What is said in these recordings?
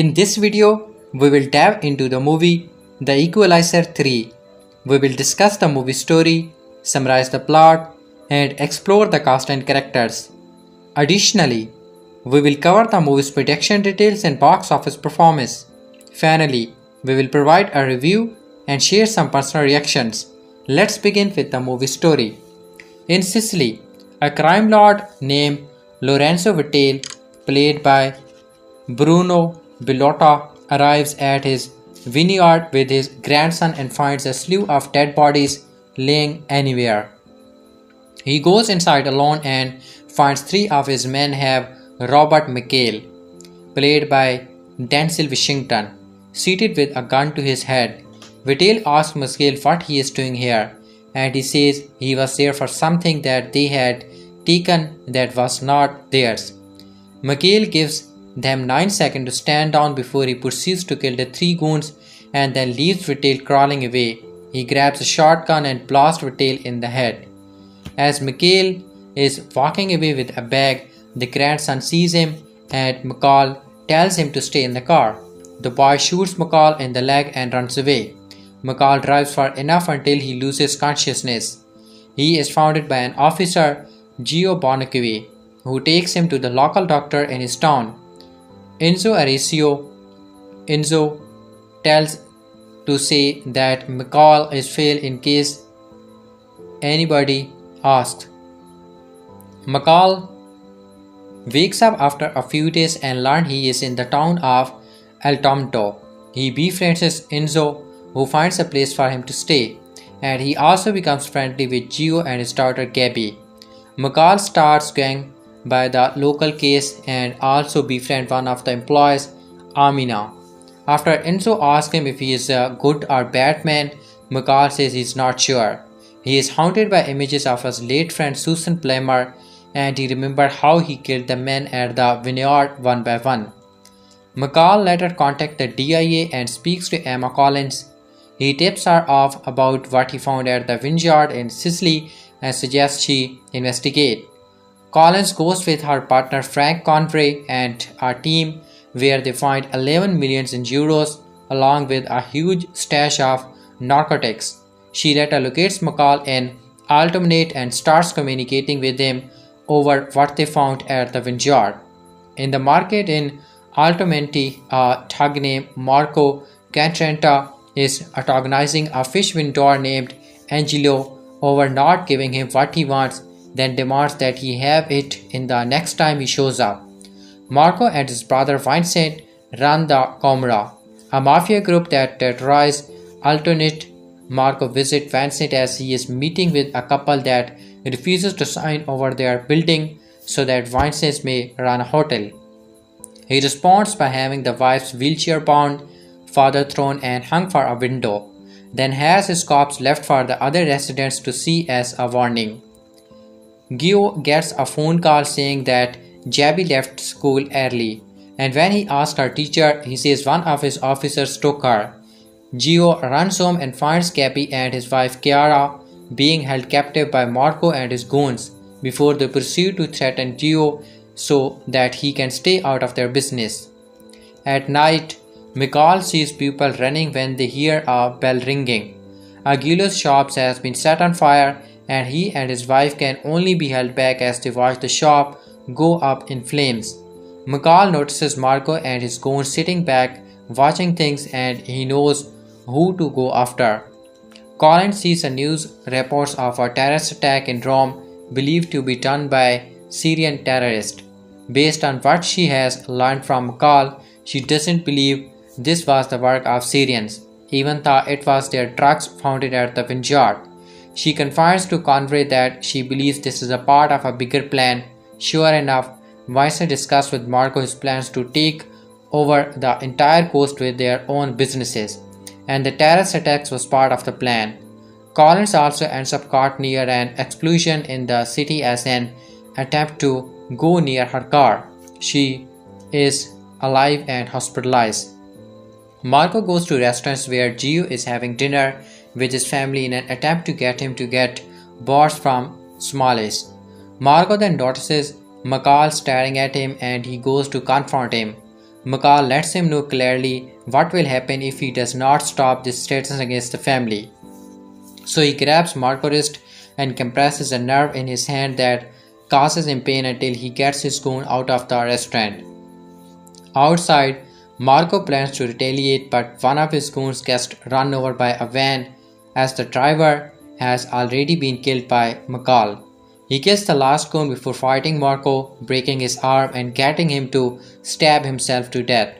In this video, we will dive into the movie The Equaliser 3. We will discuss the movie story, summarize the plot, and explore the cast and characters. Additionally, we will cover the movie's production details and box office performance. Finally, we will provide a review and share some personal reactions. Let's begin with the movie story. In Sicily, a crime lord named Lorenzo Vitale, played by Bruno Bellotta, arrives at his vineyard with his grandson and finds a slew of dead bodies laying anywhere. He goes inside alone and finds three of his men have Robert McHale, played by Denzel Washington, seated with a gun to his head. Vitale asks McHale what he is doing here, and he says he was there for something that they had taken that was not theirs. McHale gives them 9 seconds to stand down before he proceeds to kill the three goons and then leaves Vitale crawling away. He grabs a shotgun and blasts Vitale in the head. As McHale is walking away with a bag, the grandson sees him and McCall tells him to stay in the car. The boy shoots McCall in the leg and runs away. McCall drives far enough until he loses consciousness. He is found by an officer, Gio Bonacqui, who takes him to the local doctor in his town. Enzo tells to say that McCall is failed in case anybody asks. McCall wakes up after a few days and learns he is in the town of El Tomto. He befriends Enzo, who finds a place for him to stay, and he also becomes friendly with Gio and his daughter Gabby. McCall starts going by the local case and also befriends one of the employees, Amina. After Enzo asks him if he is a good or bad man, McCall says he is not sure. He is haunted by images of his late friend Susan Plummer, and he remembers how he killed the men at the vineyard one by one. McCall later contacts the DIA and speaks to Emma Collins. He tips her off about what he found at the vineyard in Sicily and suggests she investigate. Collins goes with her partner Frank Conway and a team where they find 11 million euros along with a huge stash of narcotics. She later locates McCall in Altomonte and starts communicating with him over what they found at the vineyard. In the market in Altomonte, a thug named Marco Cantrenta is antagonizing a fish vendor named Angelo over not giving him what he wants, then demands that he have it in the next time he shows up. Marco and his brother Vincent run the Comora, a mafia group that terrorizes Altomonte. Marco visits Vincent as he is meeting with a couple that refuses to sign over their building so that Vincent may run a hotel. He responds by having the wife's wheelchair bound, father thrown and hung for a window, then has his corpse left for the other residents to see as a warning. Gio gets a phone call saying that Gabby left school early, and when he asks her teacher, he says one of his officers took her. Gio runs home and finds Gabby and his wife Chiara being held captive by Marco and his goons before they proceed to threaten Gio so that he can stay out of their business. At night, McCall sees people running when they hear a bell ringing. Aguilo's shop has been set on fire and he and his wife can only be held back as they watch the shop go up in flames. McCall notices Marco and his goons sitting back watching things and he knows who to go after. Collins sees a news reports of a terrorist attack in Rome believed to be done by Syrian terrorists. Based on what she has learned from McCall, she doesn't believe this was the work of Syrians, even though it was their drugs found at the vineyard. She confides to Conway that she believes this is a part of a bigger plan. Sure enough, Vincent discusses with Marco his plans to take over the entire coast with their own businesses, and the terrorist attacks was part of the plan. Collins also ends up caught near an explosion in the city as an attempt to go near her car. She is alive and hospitalized. Marco goes to restaurants where Gio is having dinner with his family in an attempt to get him to get bars from Smallis. Marco then notices McCall staring at him and he goes to confront him. McCall lets him know clearly what will happen if he does not stop this status against the family. So he grabs Marco's wrist and compresses a nerve in his hand that causes him pain until he gets his goon out of the restaurant. Outside, Marco plans to retaliate, but one of his goons gets run over by a van as the driver has already been killed by McCall. He kills the last goon before fighting Marco, breaking his arm and getting him to stab himself to death.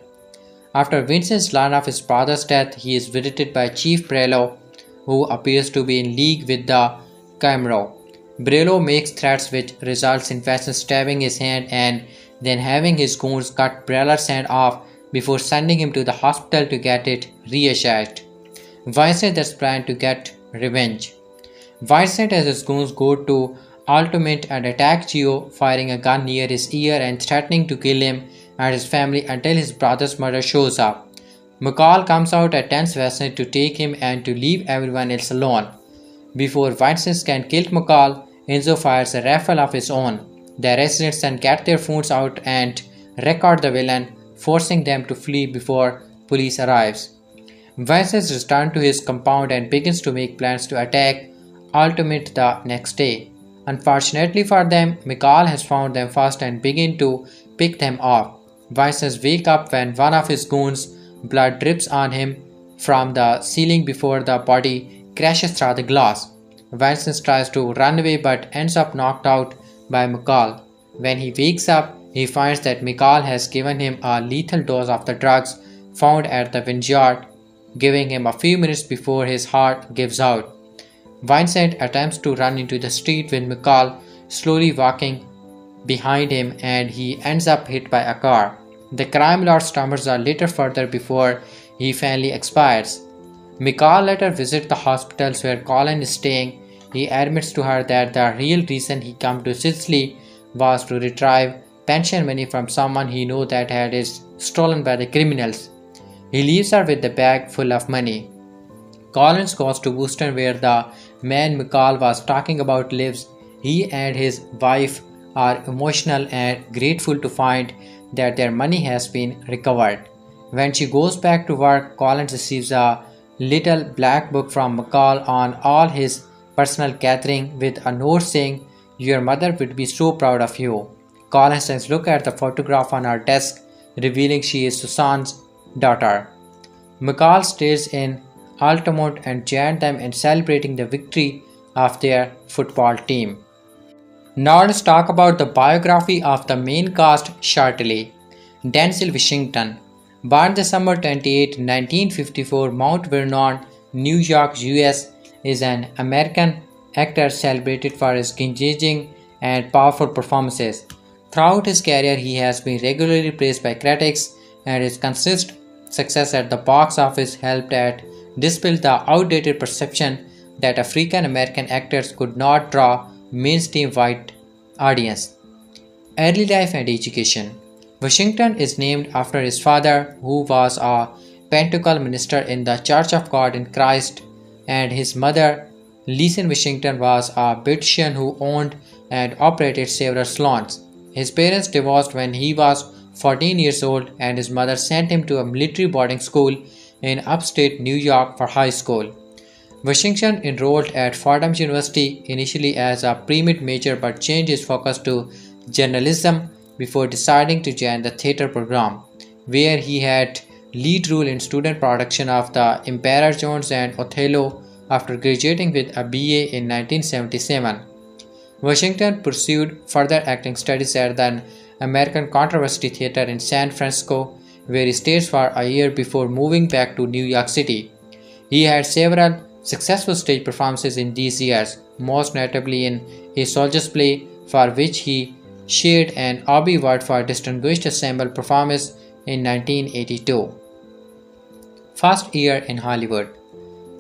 After Vincent learns of his brother's death, he is visited by Chief Brello, who appears to be in league with the Camaro. Brello makes threats which results in Vincent stabbing his hand and then having his goons cut Brello's hand off before sending him to the hospital to get it reattached. Vincent thus plans to get revenge. Vincent and his goons go to Altamont and attack Gio, firing a gun near his ear and threatening to kill him and his family until his brother's murder shows up. McCall comes out and tells Vincent to take him and to leave everyone else alone. Before Vincent can kill McCall, Enzo fires a rifle of his own. The residents then get their phones out and record the villain, forcing them to flee before police arrives. Vincent returns to his compound and begins to make plans to attack Altamont the next day. Unfortunately for them, McCall has found them first and begins to pick them off. Vincent wakes up when one of his goons' blood drips on him from the ceiling before the body crashes through the glass. Vincent tries to run away but ends up knocked out by McCall. When he wakes up, he finds that McCall has given him a lethal dose of the drugs found at the vineyard, giving him a few minutes before his heart gives out. Vincent attempts to run into the street with McCall slowly walking behind him and he ends up hit by a car. The crime lord stumbles a little further before he finally expires. McCall later visits the hospitals where Colin is staying. He admits to her that the real reason he came to Sicily was to retrieve pension money from someone he knew that had it stolen by the criminals. He leaves her with the bag full of money. Collins goes to Boston where the man McCall was talking about lives. He and his wife are emotional and grateful to find that their money has been recovered. When she goes back to work, Collins receives a little black book from McCall on all his personal gathering with a note saying, "Your mother would be so proud of you." Collins then looks at the photograph on her desk, revealing she is Susan's daughter. McCall stays in Altamont and joins them in celebrating the victory of their football team. Now let's talk about the biography of the main cast shortly. Denzel Washington, born December 28, 1954, Mount Vernon, New York, US, is an American actor celebrated for his engaging and powerful performances. Throughout his career, he has been regularly praised by critics, and his consistent success at the box office helped at dispel the outdated perception that African American actors could not draw mainstream white audience. Early life and education. Washington is named after his father, who was a Pentecostal minister in the Church of God in Christ, and his mother, Lisa Washington, was a beautician who owned and operated several salons. His parents divorced when he was 14 years old, and his mother sent him to a military boarding school in upstate New York for high school. Washington enrolled at Fordham University initially as a pre-med major but changed his focus to journalism before deciding to join the theater program, where he had lead role in student production of The Emperor Jones and Othello after graduating with a BA in 1977. Washington pursued further acting studies at the American Controversy Theater in San Francisco, where he stayed for a year before moving back to New York City. He had several successful stage performances in these years, most notably in A Soldier's Play, for which he shared an Obie Award for Distinguished Ensemble Performance in 1982. First year in Hollywood.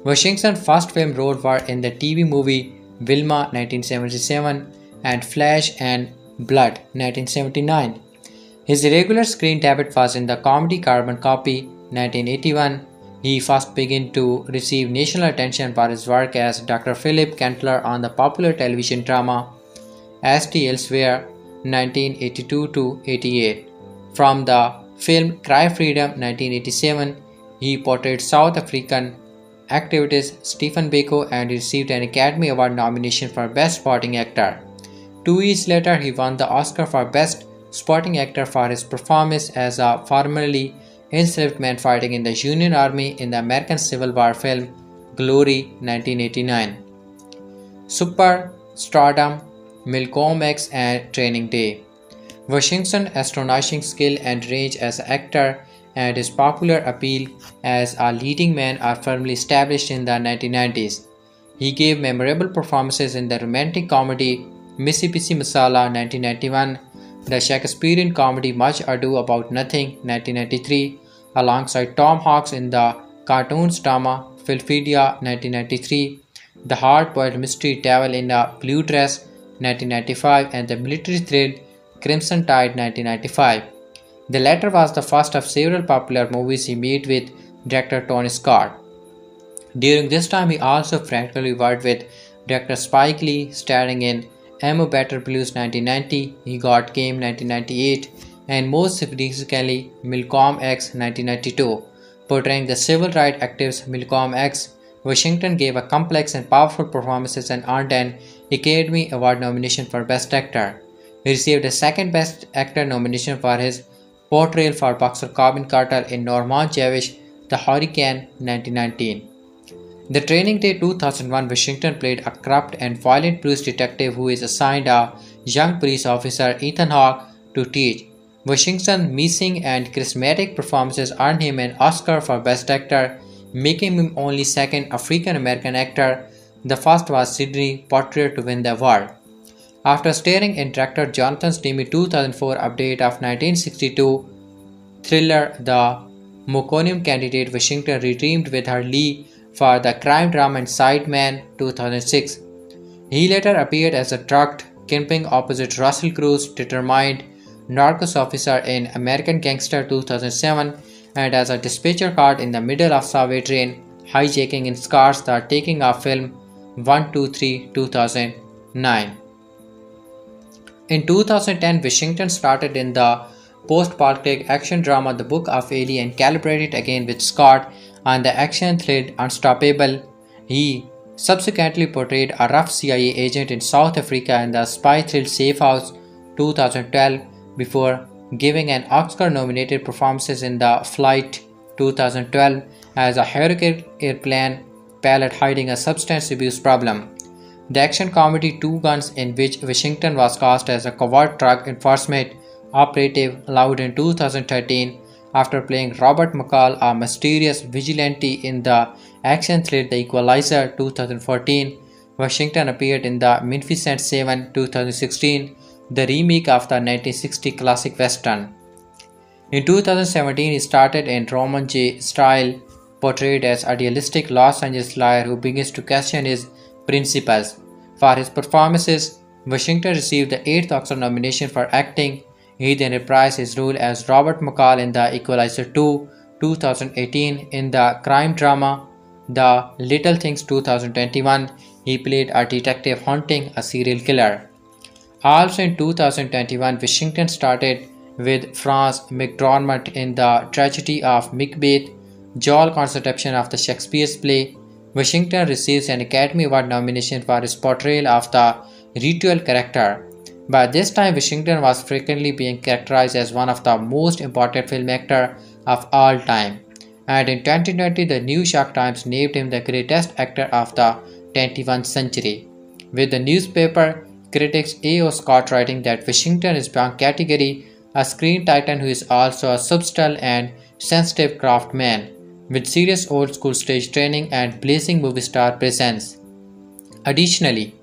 Washington's first film roles were in the TV movie Wilma 1977 and Flesh and Blood 1979. His regular screen debut was in the comedy Carbon Copy 1981. He first began to receive national attention for his work as Dr. Philip Kentler on the popular television drama As Elsewhere 1982 to 88. From the film Cry Freedom 1987, he portrayed South African activist Stephen Biko and received an Academy Award nomination for Best Supporting Actor. 2 years later, he won the Oscar for Best Supporting Actor for his performance as a formerly enslaved man fighting in the Union Army in the American Civil War film Glory 1989. Super Stardom, Malcolm X and Training Day. Washington's astonishing skill and range as an actor and his popular appeal as a leading man are firmly established in the 1990s. He gave memorable performances in the romantic comedy Mississippi Masala 1991, the Shakespearean comedy Much Ado About Nothing 1993, alongside Tom Hanks in the cartoons drama Philadelphia 1993, the hard-boiled mystery Devil in a Blue Dress 1995, and the military thrill Crimson Tide 1995. The latter was the first of several popular movies he made with director Tony Scott. During this time, he also frequently worked with director Spike Lee, starring in Amo Better Blues 1990, He Got Game 1998, and most significantly Malcolm X 1992. Portraying the civil rights activist Malcolm X, Washington gave a complex and powerful performance and earned an Academy Award nomination for Best Actor. He received a second Best Actor nomination for his portrayal for boxer Corbin Carter in Norman Jewish The Hurricane 1919. The Training Day 2001, Washington played a corrupt and violent police detective who is assigned a young police officer, Ethan Hawke, to teach. Washington's missing and charismatic performances earned him an Oscar for Best Actor, making him only second African American actor. The first was Sidney Poitier to win the award. After starring in director Jonathan Demme 2004 update of 1962 thriller The Moconium Candidate, Washington redeemed with her Lee for the crime drama Inside Man 2006. He later appeared as a drug kingpin opposite Russell Crowe's determined narcos officer in American Gangster 2007 and as a dispatcher caught in the middle of subway train hijacking in Scars the Taking of film 123 2009. In 2010, Washington started in the post-apocalyptic action drama The Book of Ali and collaborated again with Scott on the action thriller Unstoppable. He subsequently portrayed a rough CIA agent in South Africa in the spy thriller Safe House 2012 before giving an Oscar-nominated performance in The Flight 2012 as a heroic airplane pilot hiding a substance abuse problem. The action comedy Two Guns, in which Washington was cast as a covert drug enforcement operative, allowed in 2013 after playing Robert McCall, a mysterious vigilante in the action thriller The Equaliser 2014. Washington appeared in The Magnificent Seven 2016, the remake of the 1960 classic western. In 2017, he started in Roman J. Style, portrayed as a idealistic Los Angeles lawyer who begins to question his principles. For his performances, Washington received the 8th Oscar nomination for acting. He then reprised his role as Robert McCall in The Equalizer 2 2018. In the crime drama The Little Things 2021, he played a detective hunting a serial killer. Also in 2021, Washington started with Frances McDormand in The Tragedy of Macbeth, Joel conception of the Shakespeare's play. Washington receives an Academy Award nomination for his portrayal of the ritual character. By this time, Washington was frequently being characterized as one of the most important film actors of all time. And in 2020, the New York Times named him the greatest actor of the 21st century, with the newspaper critics A.O. Scott writing that Washington is beyond category, a screen titan who is also a subtle and sensitive craftsman, with serious old school stage training and blazing movie star presence. Additionally,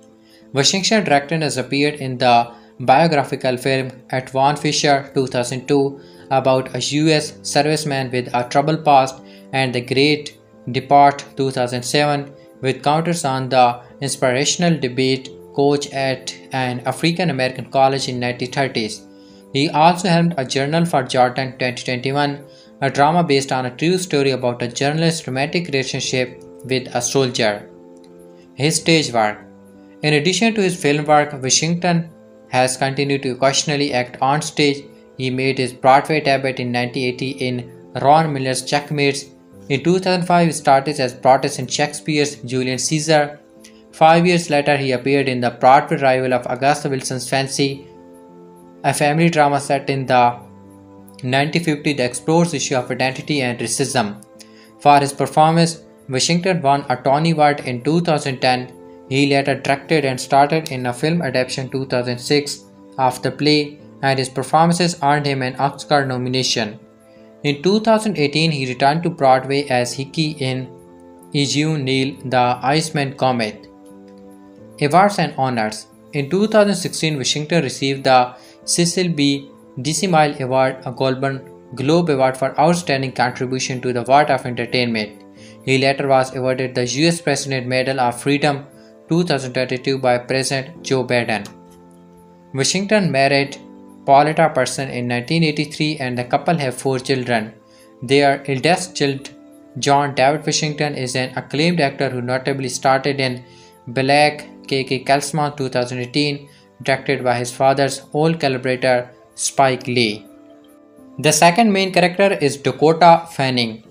Washington directed has appeared in the biographical film At Von Fisher 2002 about a US serviceman with a troubled past and The Great Depart 2007 with counters on the inspirational debate coach at an African American college in 1930s. He also helmed a journal for Jordan 2021, a drama based on a true story about a journalist's romantic relationship with a soldier. His stage work. In addition to his film work, Washington has continued to occasionally act on stage. He made his Broadway debut in 1980 in Ron Miller's Checkmates. In 2005, he started as Brutus in Shakespeare's Julius Caesar. 5 years later, he appeared in the Broadway revival of Agatha Wilson's Fancy, a family drama set in the 1950s that explores issues of identity and racism. For his performance, Washington won a Tony Award in 2010. He later directed and starred in a film adaptation 2006 of the play, and his performances earned him an Oscar nomination. In 2018, he returned to Broadway as Hickey in Eugene Neal, the Iceman Comet. Awards and honors. In 2016, Washington received the Cecil B. DeMille Award, a Golden Globe Award for outstanding contribution to the world of entertainment. He later was awarded the U.S. President Medal of Freedom 2022 by President Joe Biden. Washington married Pauletta Person in 1983 and the couple have 4 children. Their eldest child, John David Washington, is an acclaimed actor who notably started in Black K.K. Kalsman 2018, directed by his father's old collaborator Spike Lee. The second main character is Dakota Fanning.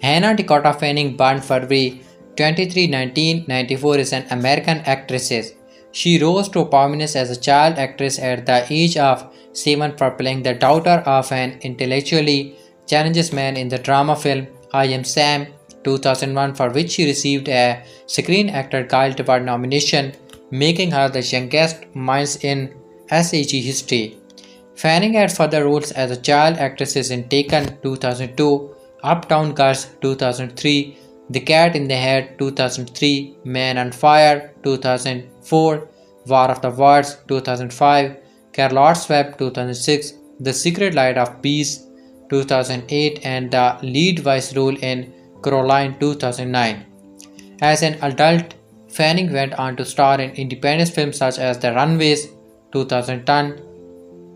Hannah Dakota Fanning, born February 23, 1994, is an American actress. She rose to prominence as a child actress at the age of 7 for playing the daughter of an intellectually challenged man in the drama film I Am Sam 2001, for which she received a Screen Actor Guild Award nomination, making her the youngest minds in SAG history. Fanning had further roles as a child actress in Taken 2002, Uptown Girls 2003, The Cat in the Hat 2003, Man on Fire 2004, War of the Worlds 2005, Charlotte's Web 2006, The Secret Life of Bees 2008, and the lead voice role in Coraline 2009. As an adult, Fanning went on to star in independent films such as The Runaways 2010,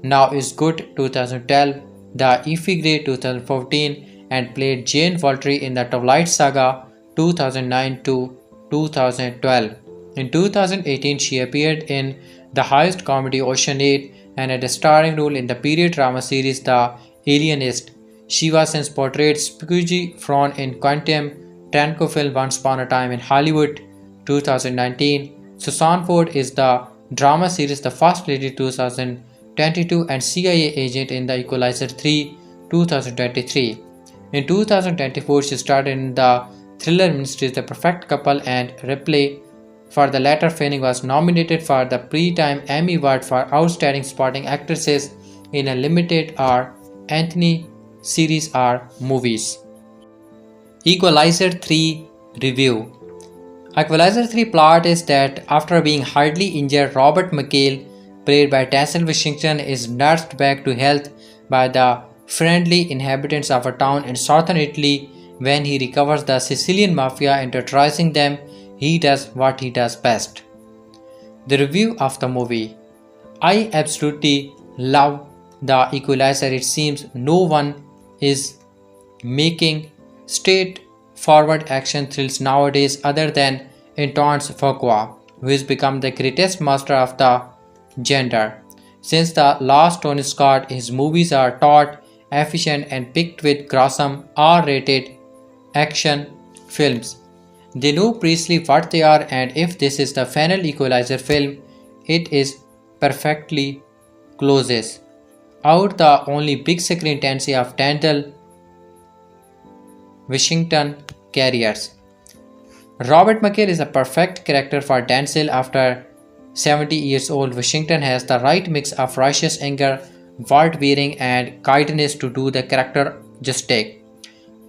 Now Is Good 2012, The Iphigenia 2014, and played Jane Voltry in the Twilight Saga 2009 to 2012. In 2018, she appeared in the heist comedy Ocean 8 and had a starring role in the period drama series The Alienist. She was since portrayed Spooky Fron in Quantum Tarantino film Once Upon a Time in Hollywood 2019. Susan Ford is the drama series The First Lady 2022 and CIA agent in the Equaliser 3 2023. In 2024, she starred in the thriller miniseries The Perfect Couple and Replay. For the latter, Fanning was nominated for the Pre-Time Emmy Award for Outstanding Supporting Actresses in a Limited or Anthony Series or Movies. Equaliser 3 Review. Equaliser 3 plot is that after being hardly injured, Robert McHale, played by Denzel Washington, is nursed back to health by the friendly inhabitants of a town in southern Italy. When he recovers the Sicilian mafia and terrorizing them, he does what he does best. The review of the movie. I absolutely love The Equaliser. It seems no one is making straightforward action thrills nowadays other than Antoine Fuqua, who has become the greatest master of the genre. Since the last Tony Scott, his movies are taut, efficient, and picked with gruesome R-rated action films. They know precisely what they are, and if this is the final Equaliser film, it is perfectly closes out the only big screen tendency of Denzel Washington carriers. Robert McHale is a perfect character for Denzel. After 70 years old, Washington has the right mix of righteous anger, word-wearing, and kindness to do the character justice.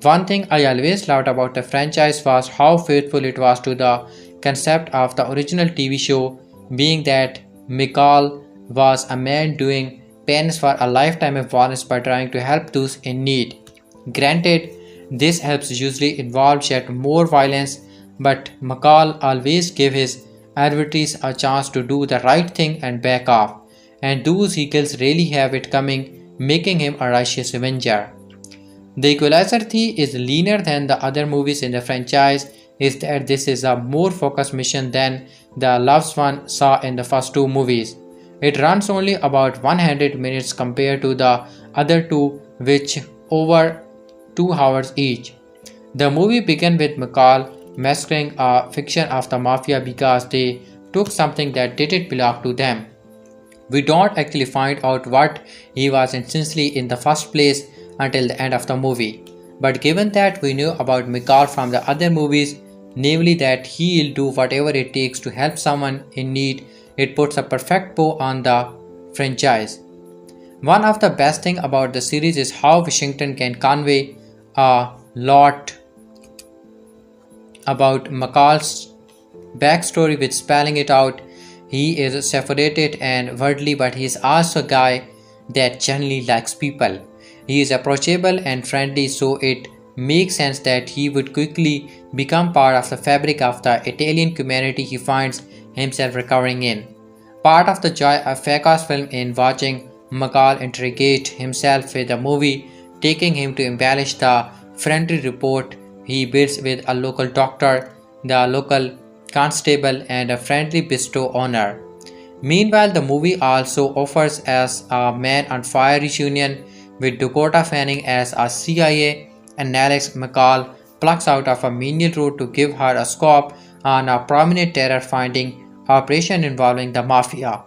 One thing I always loved about the franchise was how faithful it was to the concept of the original TV show, being that McCall was a man doing penance for a lifetime of violence by trying to help those in need. Granted, this helps usually involves yet more violence, but McCall always gave his adversaries a chance to do the right thing and back off, and those he kills really have it coming, making him a righteous avenger. The Equaliser 3 is leaner than the other movies in the franchise, is that this is a more focused mission than the last one saw in the first two movies. It runs only about 100 minutes compared to the other two, which over 2 hours each. The movie began with McCall massacring a fiction of the mafia because they took something that didn't belong to them. We don't actually find out what he was essentially in the first place until the end of the movie. But given that we knew about McCall from the other movies, namely that he'll do whatever it takes to help someone in need, it puts a perfect bow on the franchise. One of the best things about the series is how Washington can convey a lot about McCall's backstory with spelling it out. He is separated and worldly, but he is also a guy that genuinely likes people. He is approachable and friendly, so it makes sense that he would quickly become part of the fabric of the Italian community he finds himself recovering in. Part of the joy of Feka's film in watching McCall interrogate himself with the movie, taking him to embellish the friendly report he builds with a local doctor, the local constable, and a friendly bistro owner. Meanwhile, the movie also offers us a Man on Fire reunion with Dakota Fanning as a CIA analyst McCall plucks out of a menial role to give her a scope on a prominent terror-finding operation involving the mafia.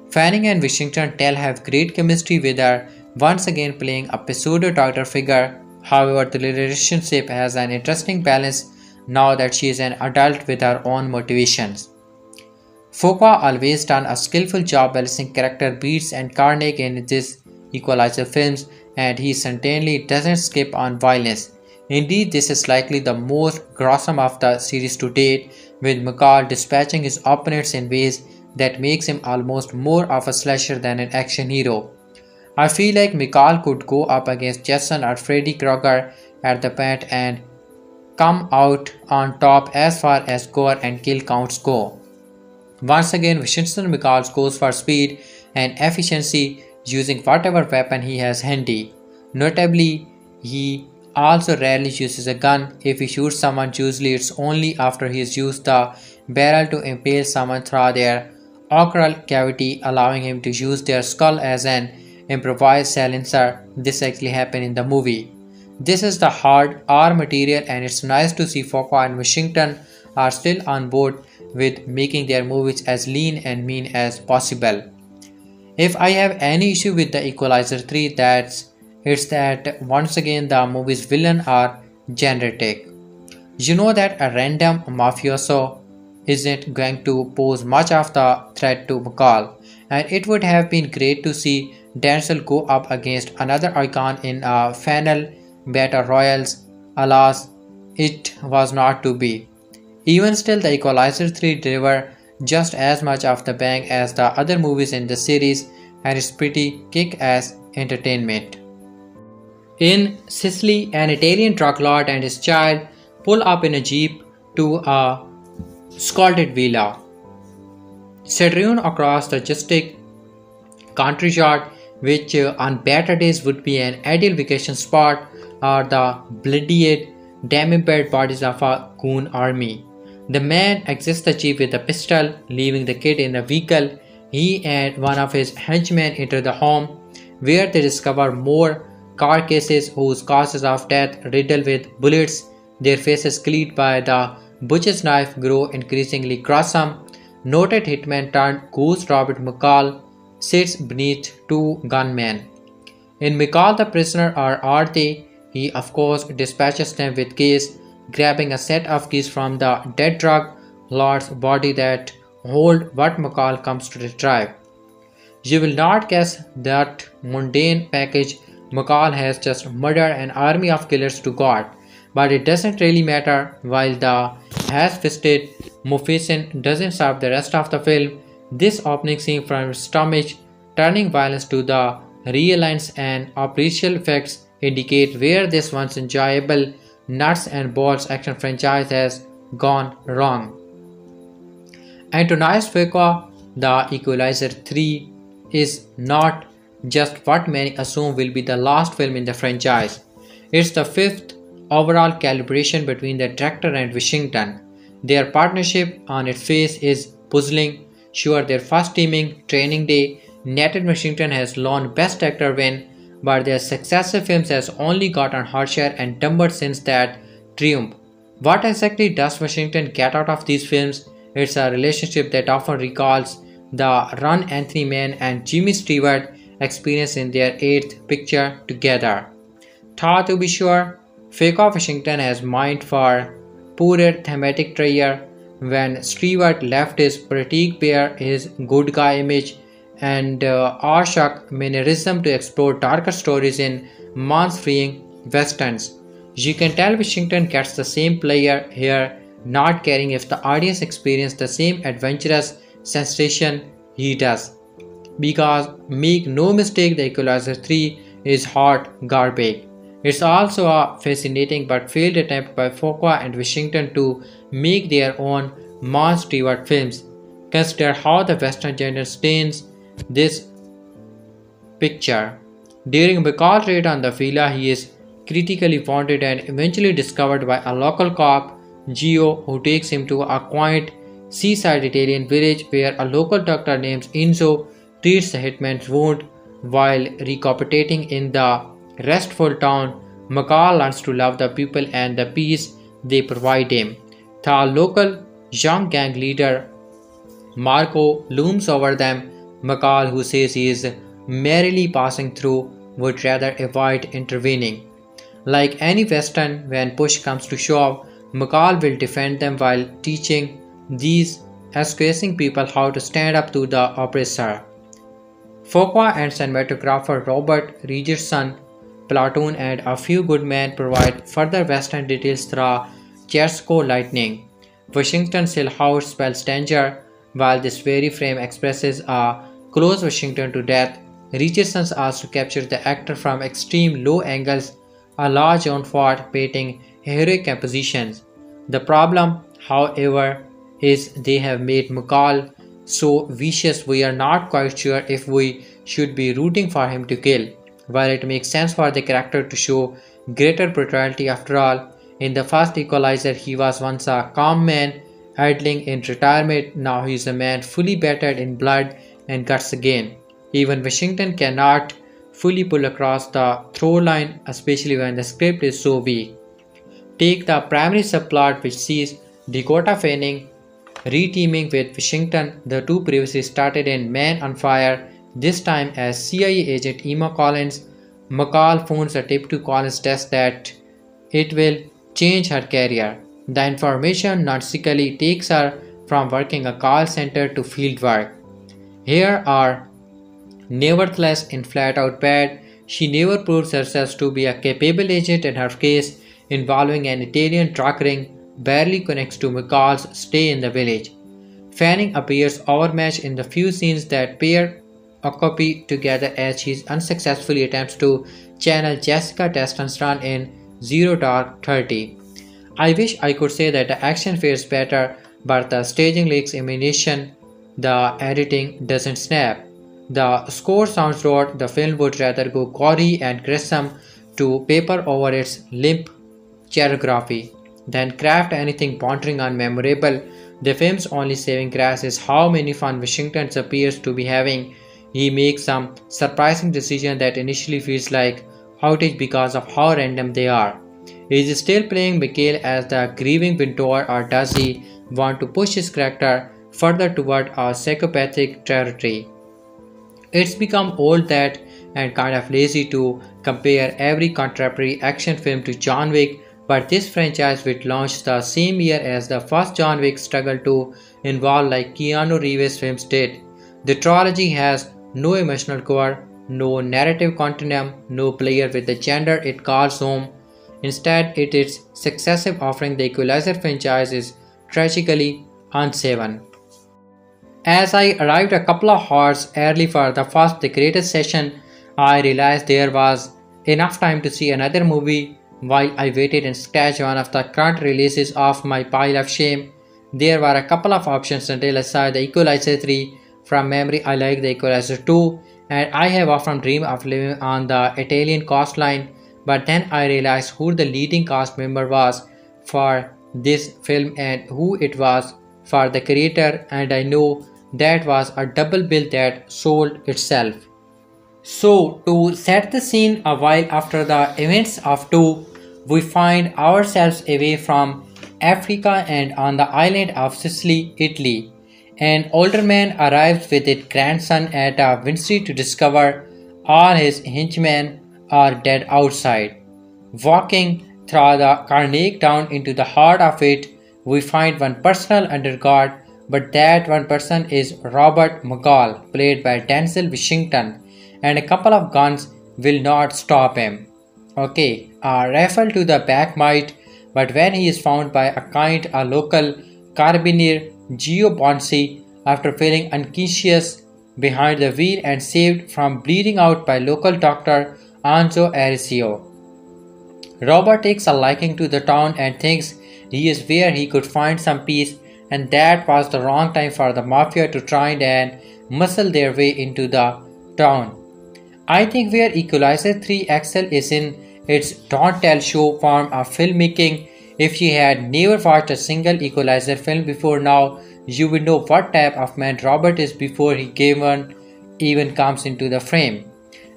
Fanning and Washington Tell have great chemistry with her once again playing a pseudo-doctor figure. However, the relationship has an interesting balance now that she is an adult with her own motivations. Fuqua always done a skillful job balancing character beats and carnage in these Equaliser films, and he certainly doesn't skip on violence. Indeed, this is likely the most gruesome of the series to date, with McCall dispatching his opponents in ways that makes him almost more of a slasher than an action hero. I feel like McCall could go up against Jason or Freddy Krueger at the point and come out on top as far as gore and kill counts go. Once again, Washington McCall goes for speed and efficiency using whatever weapon he has handy. Notably, he also rarely uses a gun. If he shoots someone, usually it's only after he's used the barrel to impale someone through their oral cavity, allowing him to use their skull as an improvised silencer. This actually happened in the movie. This is the hard R material, and it's nice to see Fuqua and Washington are still on board with making their movies as lean and mean as possible. If I have any issue with the Equalizer 3, it's that once again the movie's villain are generic. You know that a random mafioso isn't going to pose much of the threat to McCall, and it would have been great to see Denzel go up against another icon in a final battle royals. Alas, it was not to be. Even still, the Equalizer 3 delivered just as much of the bang as the other movies in the series, and is pretty kick-ass entertainment. In Sicily, an Italian drug lord and his child pull up in a jeep to a squalid villa. Strewn across the rustic countryside, which on better days would be an ideal vacation spot, are the bloodied, dismembered bodies of a goon army. The man exits the jeep with a pistol, leaving the kid in the vehicle. He and one of his henchmen enter the home, where they discover more carcasses whose causes of death riddled with bullets, their faces cleaved by the butcher's knife, grow increasingly gruesome. Noted hitman turned ghost Robert McCall sits beneath two gunmen. In McCall the prisoner, or are they? He of course dispatches them with keys, grabbing a set of keys from the dead drug lord's body that hold what McCall comes to retrieve. You will not guess that mundane package. McCall has just murdered an army of killers to guard, but it doesn't really matter. While the has-fisted Muffisin doesn't serve the rest of the film, this opening scene from its stomach, turning violence to the real lines and operational effects indicate where this once enjoyable nuts and bolts action franchise has gone wrong. And to nice Fuqua, the Equalizer 3 is not just what many assume will be the last film in the franchise. It's the fifth overall calibration between the director and Washington. Their partnership on its face is puzzling. Sure, their first teaming Training Day netted Washington has won Best Actor win, but their successive films has only gotten harsher and dumber since that triumph. What exactly does Washington get out of these films? It's a relationship that often recalls the run Anthony Mann and Jimmy Stewart experience in their eighth picture together. Tha to be sure, Fake of Washington has mined for poorer thematic trailer when Stewart left his pratique bare his good guy image and Arshak mannerism to explore darker stories in month-freeing westerns. You can tell Washington gets the same player here, not caring if the audience experience the same adventurous sensation he does. Because make no mistake, the Equalizer 3 is hot garbage. It's also a fascinating but failed attempt by Fuqua and Washington to make their own Mark Stewart films. Consider how the Western genre stains this picture. During Bacall's raid on the villa, he is critically wounded and eventually discovered by a local cop, Gio, who takes him to a quaint seaside Italian village where a local doctor named Enzo treats the hitman's wound while recapitulating in the restful town. Bacall learns to love the people and the peace they provide him. The local young gang leader Marco looms over them. Bacall, who says he is merely passing through, would rather avoid intervening. Like any Western, when push comes to shove, Bacall will defend them while teaching these escaping people how to stand up to the oppressor. Fuqua and cinematographer Robert Richardson, platoon and a few good men provide further Western details through Chiaroscuro lightning. Washington's Hill House spells danger, while this very frame expresses a close Washington to death. Richardson's asked to capture the actor from extreme low angles, a large on fort painting heroic compositions. The problem, however, is they have made Bacall so vicious we are not quite sure if we should be rooting for him to kill. While it makes sense for the character to show greater brutality after all, in the first Equalizer he was once a calm man idling in retirement, now he is a man fully battered in blood and guts again. Even Washington cannot fully pull across the through line, especially when the script is so weak. Take the primary subplot which sees Dakota Fanning re-teaming with Washington. The two previously started in Man on Fire, this time as CIA agent Emma Collins. Bacall phones a tip to Collins' desk that it will change her career. The information nonsensically takes her from working a call center to field work. Here are nevertheless in flat-out bad. She never proves herself to be a capable agent, and her case involving an Italian drug ring barely connects to Bacall's stay in the village. Fanning appears overmatched in the few scenes that pair occupy together as she unsuccessfully attempts to channel Jessica testosterone in 0 Dark 30. I wish I could say that the action fares better, but the staging lacks imagination, the editing doesn't snap. The score sounds raw. The film would rather go gory and gruesome to paper over its limp choreography than craft anything pondering or memorable. The film's only saving grace is how many fun Washington appears to be having. He makes some surprising decisions that initially feels like outage because of how random they are. Is he still playing Mikhail as the grieving mentor, or does he want to push his character further toward a psychopathic territory? It's become old that and kind of lazy to compare every contemporary action film to John Wick, but this franchise, which launched the same year as the first John Wick, struggled to involve like Keanu Reeves' films did. The trilogy has no emotional core, no narrative continuum, no player with the gender it calls home. Instead, its successive offering, the Equalizer franchise, is tragically unsaved. As I arrived a couple of hours early for the first The Greatest session, I realized there was enough time to see another movie. While I waited and scratched one of the current releases off my pile of shame, there were a couple of options until I saw The Equalizer 3. From memory, I like The Equalizer 2, and I have often dreamed of living on the Italian coastline, but then I realized who the leading cast member was for this film and who it was for the creator, and I know that was a double bill that sold itself. So, to set the scene, a while after the events of 2, we find ourselves away from Africa and on the island of Sicily, Italy. An older man arrives with his grandson at a winery to discover all his henchmen are dead outside. Walking through the Carnegie down into the heart of it, we find one personal underguard, but that one person is Robert McCall, played by Denzel Washington, and a couple of guns will not stop him. Okay, a rifle to the back might, but when he is found by a local carabiner Gio Bonsi after feeling unconscious behind the wheel and saved from bleeding out by local doctor Anzo Aricio. Robert takes a liking to the town and thinks he is where he could find some peace, and that was the wrong time for the mafia to try and muscle their way into the town. I think where Equalizer 3 Excel is in its don't tell show form of filmmaking. If you had never watched a single Equalizer film before now, you would know what type of man Robert is before he even comes into the frame.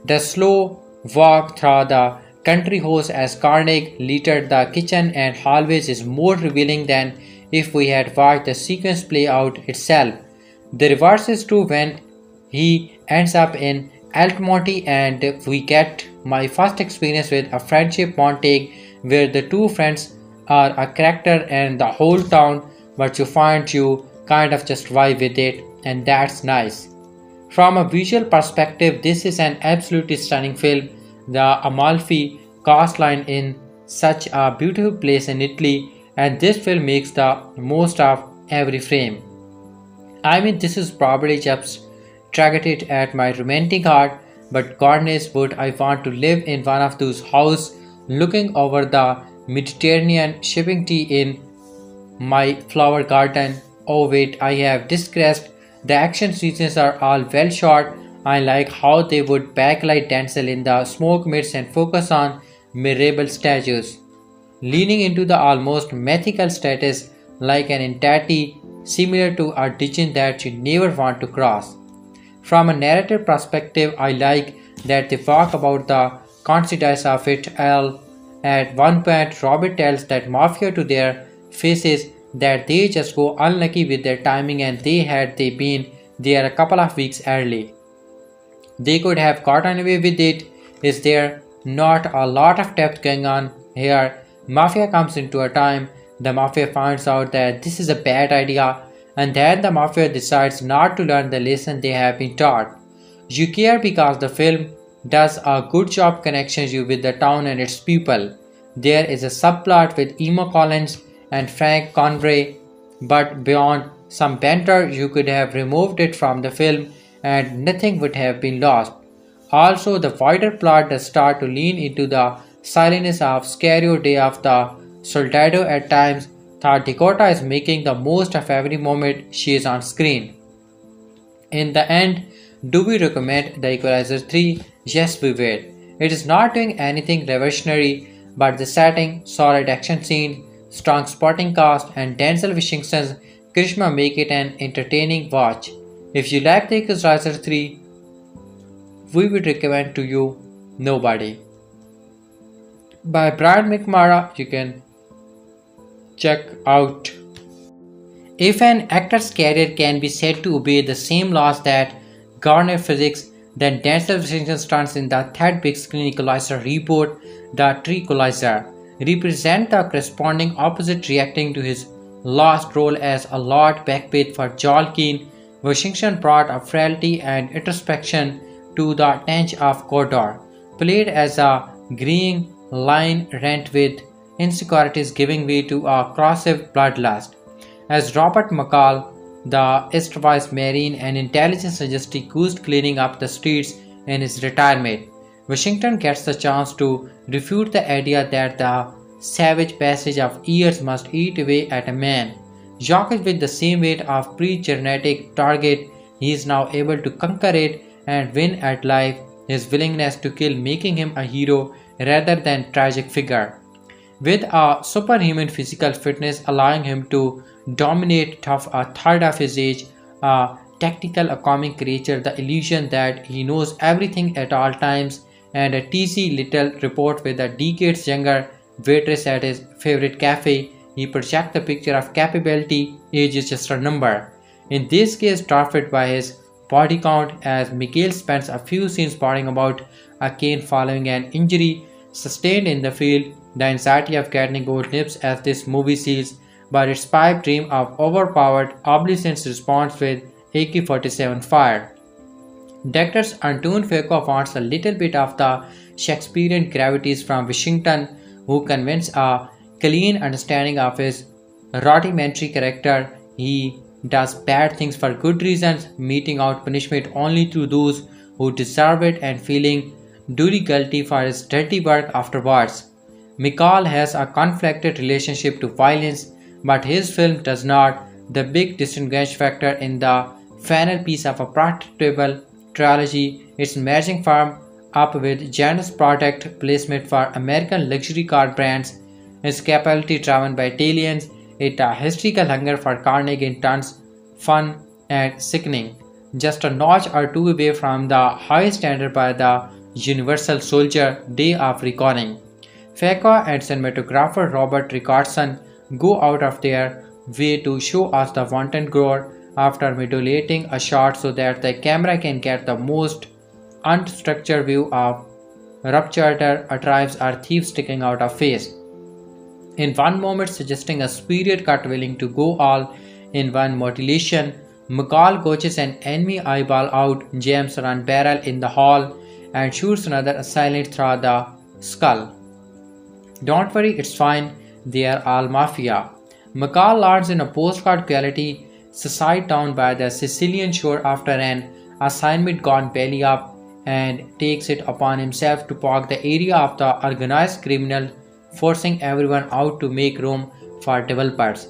The slow walk through the country house as Carnegie littered the kitchen and hallways is more revealing than if we had watched the sequence play out itself. The reverse is true when he ends up in Altamonte and we get my first experience with a friendship montage where the two friends are a character and the whole town, but you find you kind of just vibe with it, and that's nice. From a visual perspective, this is an absolutely stunning film. The Amalfi coastline in such a beautiful place in Italy, and this film makes the most of every frame. I mean, this is probably just targeted at my romantic heart, but goodness, would I want to live in one of those houses looking over the Mediterranean, sipping tea in my flower garden. Oh wait, I have digressed. The action sequences are all well shot. I like how they would backlight Denzel in the smoke mirrors and focus on memorable statues, leaning into the almost mythical status like an entity similar to a region that you never want to cross. From a narrative perspective, I like that they talk about the consequences of it all. At one point, Robert tells that mafia to their faces that they just go unlucky with their timing and they been there a couple of weeks early, they could have gotten away with it. Is there not a lot of depth going on here? Mafia comes into a time, the mafia finds out that this is a bad idea, and then the mafia decides not to learn the lesson they have been taught. You care because the film does a good job connecting you with the town and its people. There is a subplot with Emma Collins and Frank Conroy, but beyond some banter, you could have removed it from the film and nothing would have been lost. Also, the wider plot does start to lean into the silliness of Scario Day of the Soldado at times. Thought Dakota is making the most of every moment she is on screen. In the end, do we recommend The Equalizer 3? Yes, we will. It is not doing anything revolutionary, but the setting, solid action scene, strong supporting cast, and Denzel Washington's charisma make it an entertaining watch. If you like The Equalizer 3, we would recommend to you Nobody by Brian McNamara. You can check out. If an actor's career can be said to obey the same laws that govern physics, then Denzel Washington stands in the third big screen Equalizer reboot, the Equaliser, represent the corresponding opposite, reacting to his lost role as a Lord Backpath for Joel Keane. Washington brought a frailty and introspection to the Tench of Cawdor, played as a greying lion rent with insecurities giving way to a corrosive bloodlust. As Robert McCall, the erstwhile Marine and intelligence agency ghost cleaning up the streets in his retirement, Washington gets the chance to refute the idea that the savage passage of years must eat away at a man. Yoked with the same weight of pre-genetic target, he is now able to conquer it and win at life, his willingness to kill making him a hero rather than tragic figure. With a superhuman physical fitness allowing him to dominate tough a third of his age, a tactical, a comic creature, the illusion that he knows everything at all times, and a teasy little report with a decades younger waitress at his favorite cafe. He projects the picture of capability, age is just a number. In this case, dwarfed by his body count, as Mikhail spends a few scenes poring about a cane following an injury sustained in the field. The anxiety of getting gold nips as this movie seals, but its pipe dream of overpowered obsolescence responds with AK-47 fire. Director Anton Chekhov wants a little bit of the Shakespearean gravities from Washington, who conveys a clean understanding of his rudimentary character. He does bad things for good reasons, meting out punishment only to those who deserve it and feeling duly guilty for his dirty work afterwards. Mikhail has a conflicted relationship to violence, but his film does not. The big distinguishing factor in the final piece of a profitable trilogy, its merging firm up with generous product placement for American luxury car brands, its capability driven by Italians, its hysterical hunger for carnage in tons, fun and sickening, just a notch or two away from the high standard by the Universal Soldier Day of Reckoning. Feka and cinematographer Robert Richardson go out of their way to show us the wanton gore after modulating a shot so that the camera can get the most unstructured view of ruptured arteries or thieves sticking out of face. In one moment suggesting a superior cut willing to go all in one mutilation, Mikhail coaches an enemy eyeball out, jams one barrel in the hall, and shoots another assailant through the skull. Don't worry, it's fine, they are all mafia. Mikhail lands in a postcard quality seaside town by the Sicilian shore after an assignment gone belly up, and takes it upon himself to park the area of the organized criminal, forcing everyone out to make room for developers.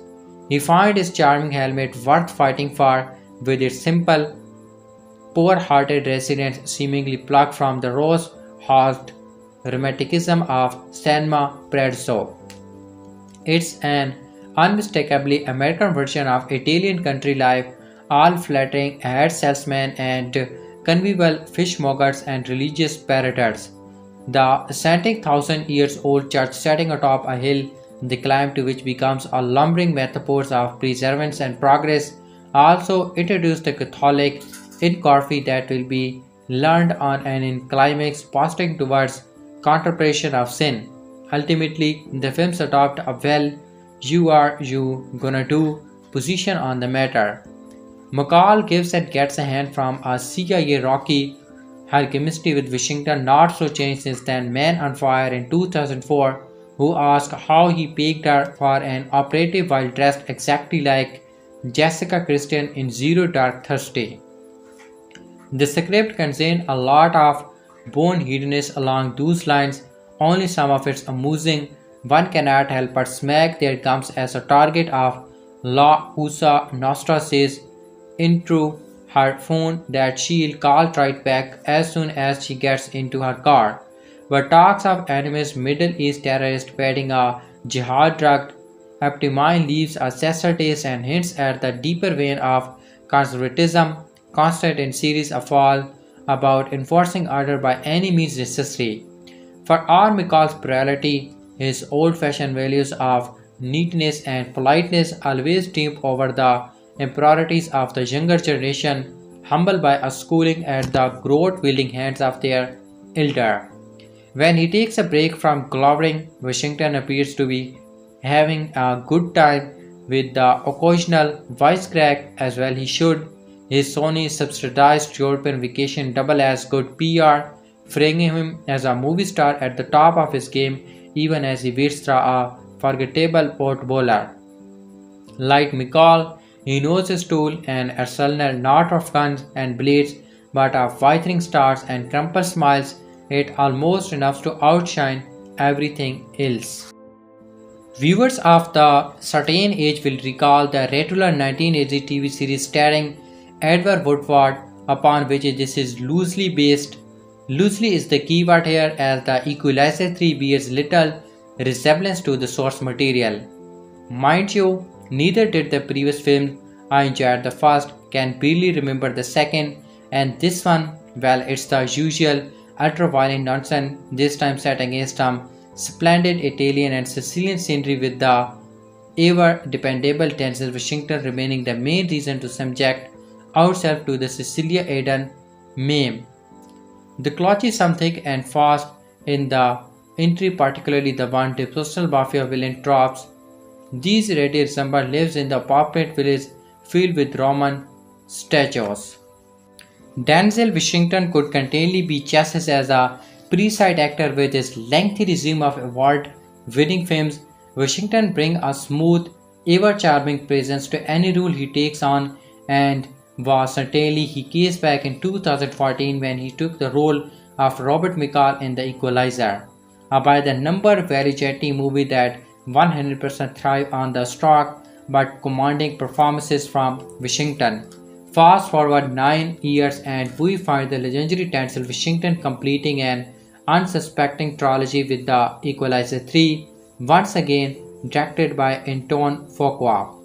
He finds his charming helmet worth fighting for, with its simple, poor-hearted residents seemingly plucked from the rose-housed romanticism of cinema prezzo. It's an unmistakably American version of Italian country life, all flattering ad salesmen and convivial fishmongers and religious paraders. The eccentric 1,000-year-old church setting atop a hill, the climb to which becomes a lumbering metaphor of perseverance and progress, also introduce the Catholic inquiry that will be learned on and in climax posturing towards contemplation of sin. Ultimately, the films adopt a you gonna do position on the matter. Mikhail gives and gets a hand from a CIA Rocky. Her chemistry with Washington not so changed since then Man on Fire in 2004, who asked how he picked her for an operative while dressed exactly like Jessica Christian in Zero Dark Thursday. The script contained a lot of boneheadedness along those lines, only some of it's amusing. One cannot help but smack their gums as a target of La Cosa Nostra says into her phone that she'll call right back as soon as she gets into her car. But talks of enemies Middle East terrorist peddling a jihad drug Optimine leaves a sour taste and hints at the deeper vein of conservatism constant in series of all about enforcing order by any means necessary. For R. Mikhail's priority, his old-fashioned values of neatness and politeness always triumph over the impurities of the younger generation, humbled by a schooling at the growth-wielding hands of their elder. When he takes a break from glowering, Washington appears to be having a good time with the occasional wisecrack, as well he should. His Sony subsidized European vacation double as good PR, framing him as a movie star at the top of his game even as he waits through a forgettable port bowler. Like Mikhail, he knows his tool and arsenal not of guns and blades but of withering stars and crumpled smiles, yet almost enough to outshine everything else. Viewers of the certain age will recall the regular 1980 TV series starring Edward Woodward, upon which this is loosely based. Loosely is the keyword here, as the Equaliser 3 bears little resemblance to the source material. Mind you, neither did the previous film. I enjoyed the first, can barely remember the second, and this one, well, it's the usual ultra-violent nonsense, this time set against some splendid Italian and Sicilian scenery with the ever-dependable Denzel Washington remaining the main reason to subject ourselves to the Cecilia Eden meme. The cloth is something and fast in the entry, particularly the one the postal mafia villain drops. These ready resemble lives in the apartment village filled with Roman statues. Denzel Washington could continually be chassis as a pre-side actor with his lengthy resume of award-winning films. Washington brings a smooth, ever-charming presence to any role he takes on, and was certainly he case back in 2014 when he took the role of Robert McCall in The Equaliser, a by the number variety movie that 100% thrive on the stock but commanding performances from Washington. Fast forward 9 years and we find the legendary Denzel Washington completing an unsuspecting trilogy with The Equalizer 3, once again directed by Anton Fuqua.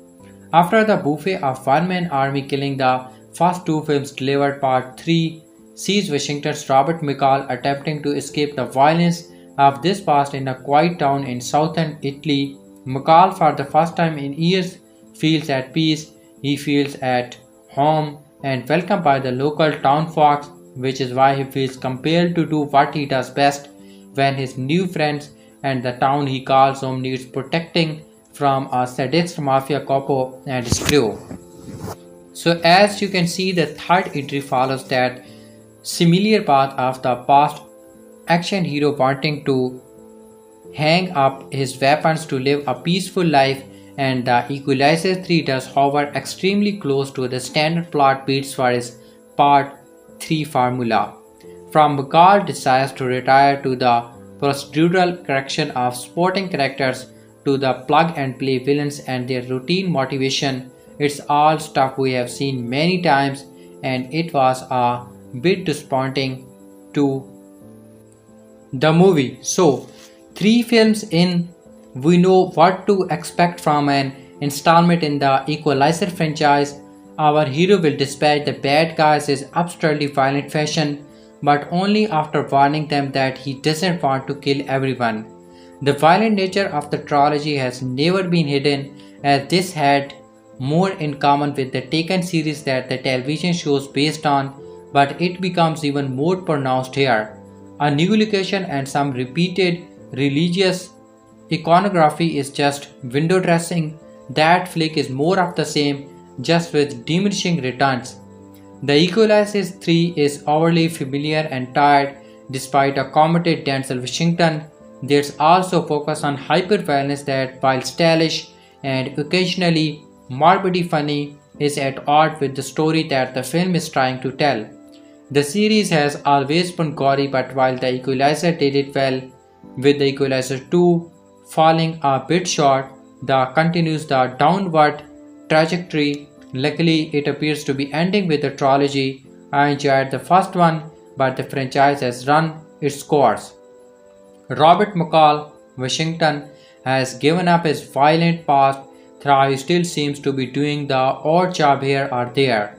After the buffet of one-man army killing the first two films delivered, Part 3 sees Washington's Robert McCall attempting to escape the violence of this past in a quiet town in southern Italy. McCall, for the first time in years, feels at peace. He feels at home and welcomed by the local townfolk, which is why he feels compelled to do what he does best when his new friends and the town he calls home needs protecting from a sadist mafia capo and his crew. So as you can see, the third entry follows that similar path of the past action hero wanting to hang up his weapons to live a peaceful life, and The Equalizer 3 does hover extremely close to the standard plot beats for his Part 3 formula. From McCall desires to retire to the procedural correction of sporting characters to the plug-and-play villains and their routine motivation, it's all stuff we have seen many times, and it was a bit disappointing to the movie. So, 3 films in, we know what to expect from an installment in the Equalizer franchise. Our hero will dispatch the bad guys in absurdly violent fashion, but only after warning them that he doesn't want to kill everyone. The violent nature of the trilogy has never been hidden, as this had more in common with the Taken series that the television shows based on, but it becomes even more pronounced here. A new location and some repeated religious iconography is just window dressing. That flick is more of the same, just with diminishing returns. The Equalizer 3 is overly familiar and tired despite a committed Denzel Washington. There's also focus on hyper-violence that, while stylish and occasionally morbidly funny, is at odds with the story that the film is trying to tell. The series has always been gory, but while The Equalizer did it well, with The Equalizer 2 falling a bit short, continues the downward trajectory. Luckily, it appears to be ending with the trilogy. I enjoyed the first one, but the franchise has run its course. Robert McCall Washington has given up his violent past, though he still seems to be doing the odd job here or there.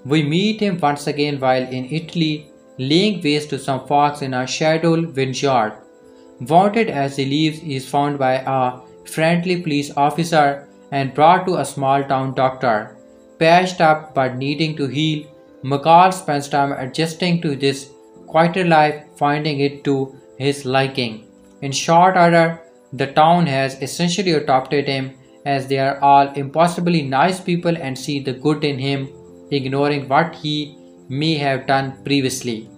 We meet him once again while in Italy, laying waste to some folks in a shadowed vineyard. Wounded as he leaves, he is found by a friendly police officer and brought to a small town doctor. Patched up but needing to heal, McCall spends time adjusting to this quieter life, finding it to his liking. In short order, the town has essentially adopted him, as they are all impossibly nice people and see the good in him, ignoring what he may have done previously.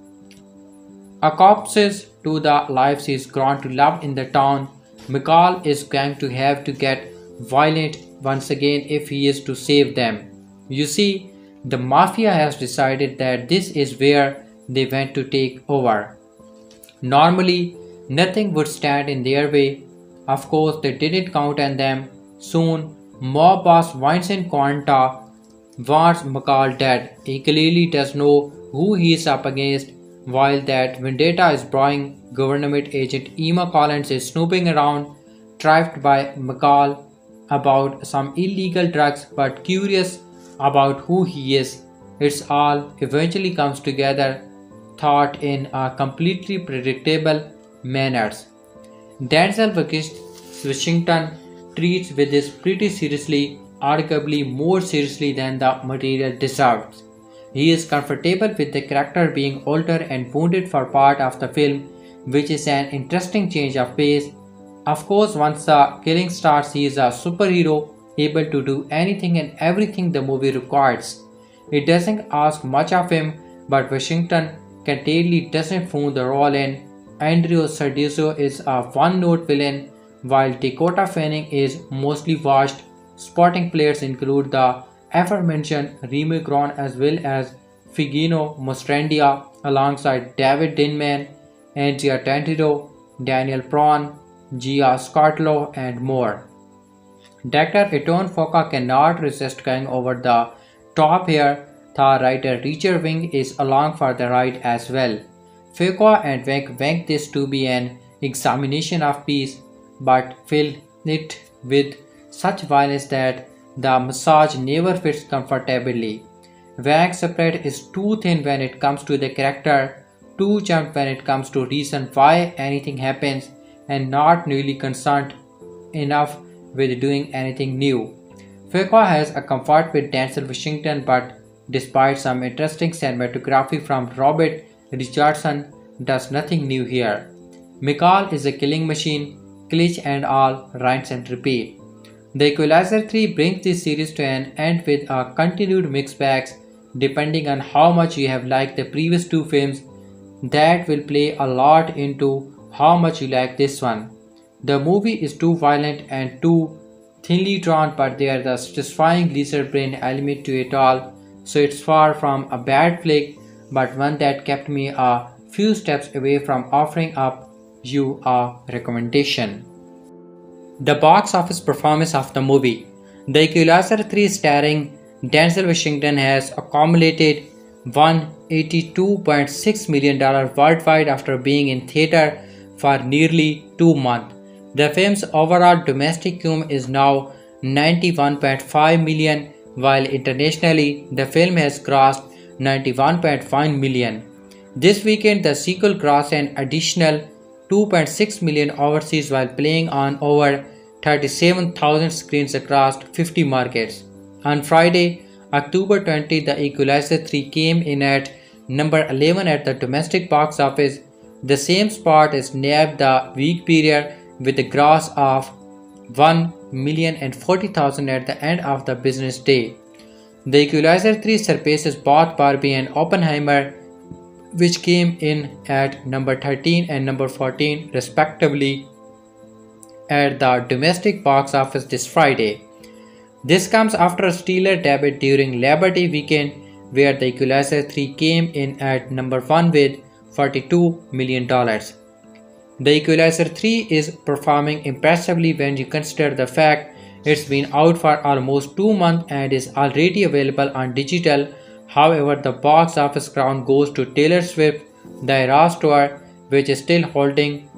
Accomplices to the lives he is grown to love in the town, McCall is going to have to get violent once again if he is to save them. You see, the mafia has decided that this is where they want to take over. Normally, nothing would stand in their way. Of course, they didn't count on them. Soon, mob boss Vincent Quanta wants McCall dead. He clearly does know who he is up against. While that vendetta is brewing, government agent Emma Collins is snooping around, trapped by McCall about some illegal drugs, but curious about who he is. It's all eventually comes together, thought in a completely predictable manners. Denzel Washington treats with this pretty seriously, arguably more seriously than the material deserves. He is comfortable with the character being older and wounded for part of the film, which is an interesting change of pace. Of course, once the killing starts, he is a superhero able to do anything and everything the movie requires. It doesn't ask much of him, but Washington candidly doesn't phone the role in. Andrew Sardizo is a one-note villain, while Dakota Fanning is mostly watched. Supporting players include the aforementioned Remy Gron as well as Figino Mostrandia alongside David Dinman, Andrea Tantido, Daniel Prawn, Gia Scartlow, and more. Director Eton Foka cannot resist going over the top here. The writer Richard Wing is along for the ride as well. Foka and Wing want this to be an examination of peace, but fill it with such violence that the massage never fits comfortably. Wang's spread is too thin when it comes to the character, too jumped when it comes to reason why anything happens, and not really concerned enough with doing anything new. Fuqua has a comfort with Denzel Washington, but despite some interesting cinematography from Robert Richardson, does nothing new here. McCall is a killing machine, glitch and all, rinse and repeat. The Equaliser 3 brings this series to an end with a continued mixed bags. Depending on how much you have liked the previous two films, that will play a lot into how much you like this one. The movie is too violent and too thinly drawn, but there is a satisfying lizard brain element to it all, so it's far from a bad flick, but one that kept me a few steps away from offering up you a recommendation. The box office performance of the movie. The Equalizer 3 starring Denzel Washington has accumulated $182.6 million worldwide after being in theater for nearly 2 months. The film's overall domestic income is now $91.5 million, while internationally the film has grossed $91.5 million. This weekend, the sequel grossed an additional $2.6 million overseas while playing on over 37,000 screens across 50 markets. On Friday, October 20, The Equalizer 3 came in at number 11 at the domestic box office, the same spot as nabbed the week period with a gross of $1,040,000 at the end of the business day. The Equalizer 3 surpasses both Barbie and Oppenheimer, which came in at number 13 and number 14 respectively at the domestic box office this Friday. This comes after a stellar debut during Labor Day weekend, where The Equalizer 3 came in at number 1 with $42 million. The Equalizer 3 is performing impressively when you consider the fact it's been out for almost 2 months and is already available on digital. However, the box office crown goes to Taylor Swift, the Eras Tour, which is still holding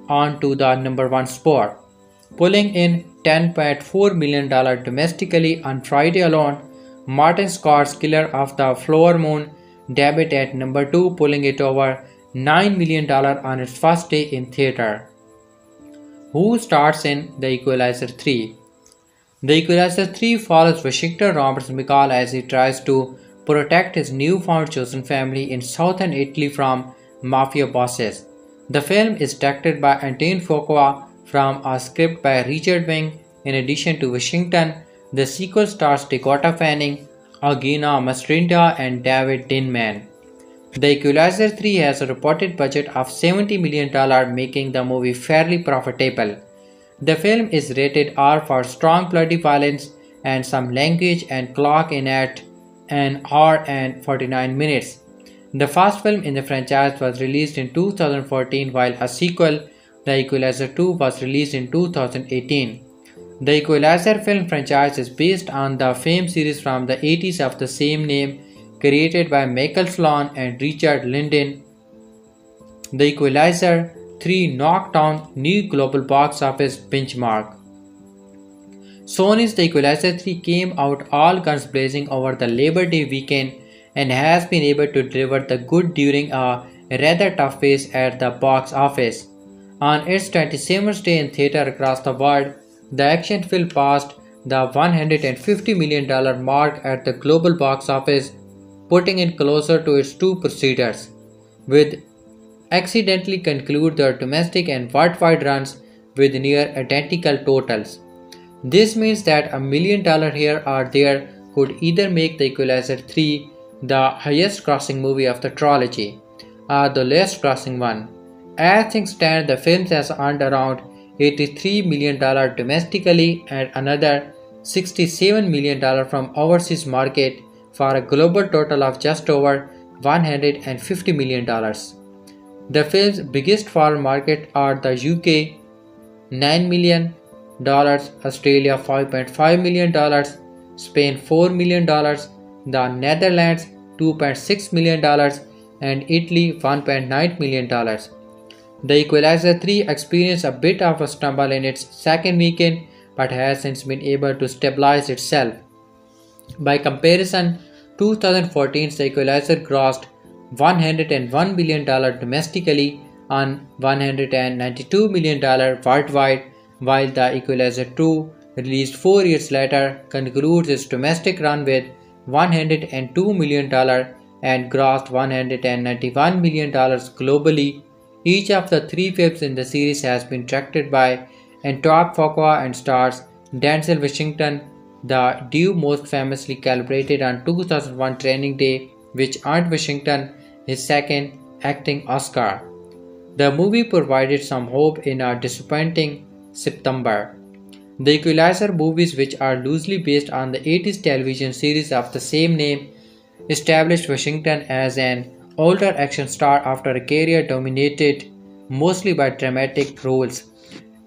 on to the number 1 spot, pulling in $10.4 million domestically on Friday alone. Martin Scott's Killer of the Flower Moon debuted at number 2, pulling it over $9 million on its first day in theater. Who stars in The Equalizer 3? The Equalizer 3 follows Washington Roberts McCall as he tries to protect his newfound chosen family in southern Italy from mafia bosses. The film is directed by Antoine Fuqua from a script by Richard Wing. In addition to Washington, the sequel stars Dakota Fanning, Agina Mastrinda, and David Dinman. The Equalizer 3 has a reported budget of $70 million, making the movie fairly profitable. The film is rated R for strong bloody violence and some language and clock in at an hour and 49 minutes. The first film in the franchise was released in 2014, while a sequel, The Equalizer 2, was released in 2018. The Equalizer film franchise is based on the famed series from the 80s of the same name, created by Michael Sloan and Richard Linden. The Equalizer 3 knocked down new global box office benchmark. Sony's The Equalizer 3 came out all guns blazing over the Labor Day weekend and has been able to deliver the good during a rather tough phase at the box office. On its 27th day in theater across the world, the action film passed the $150 million mark at the global box office, putting it closer to its two preceders, with accidentally conclude their domestic and worldwide runs with near identical totals. This means that $1 million here or there could either make The Equalizer 3 the highest grossing movie of the trilogy or the lowest grossing one. As things stand, the film has earned around $83 million domestically and another $67 million from overseas market for a global total of just over $150 million. The film's biggest foreign market are the UK $9 million, Australia $5.5 million, Spain $4 million, the Netherlands $2.6 million, and Italy $1.9 million. The Equalizer 3 experienced a bit of a stumble in its second weekend but has since been able to stabilize itself. By comparison, 2014's The Equalizer grossed $101 million domestically and $192 million worldwide, while The Equalizer 2, released 4 years later, concludes its domestic run with $102 million and grossed $191 million globally. Each of the three films in the series has been directed by Antoine Fuqua and stars Denzel Washington. The duo most famously collaborated on 2001 Training Day, which earned Washington his second acting Oscar. The movie provided some hope in a disappointing September. The Equalizer movies, which are loosely based on the 80s television series of the same name, established Washington as an older action star after a career dominated mostly by dramatic roles.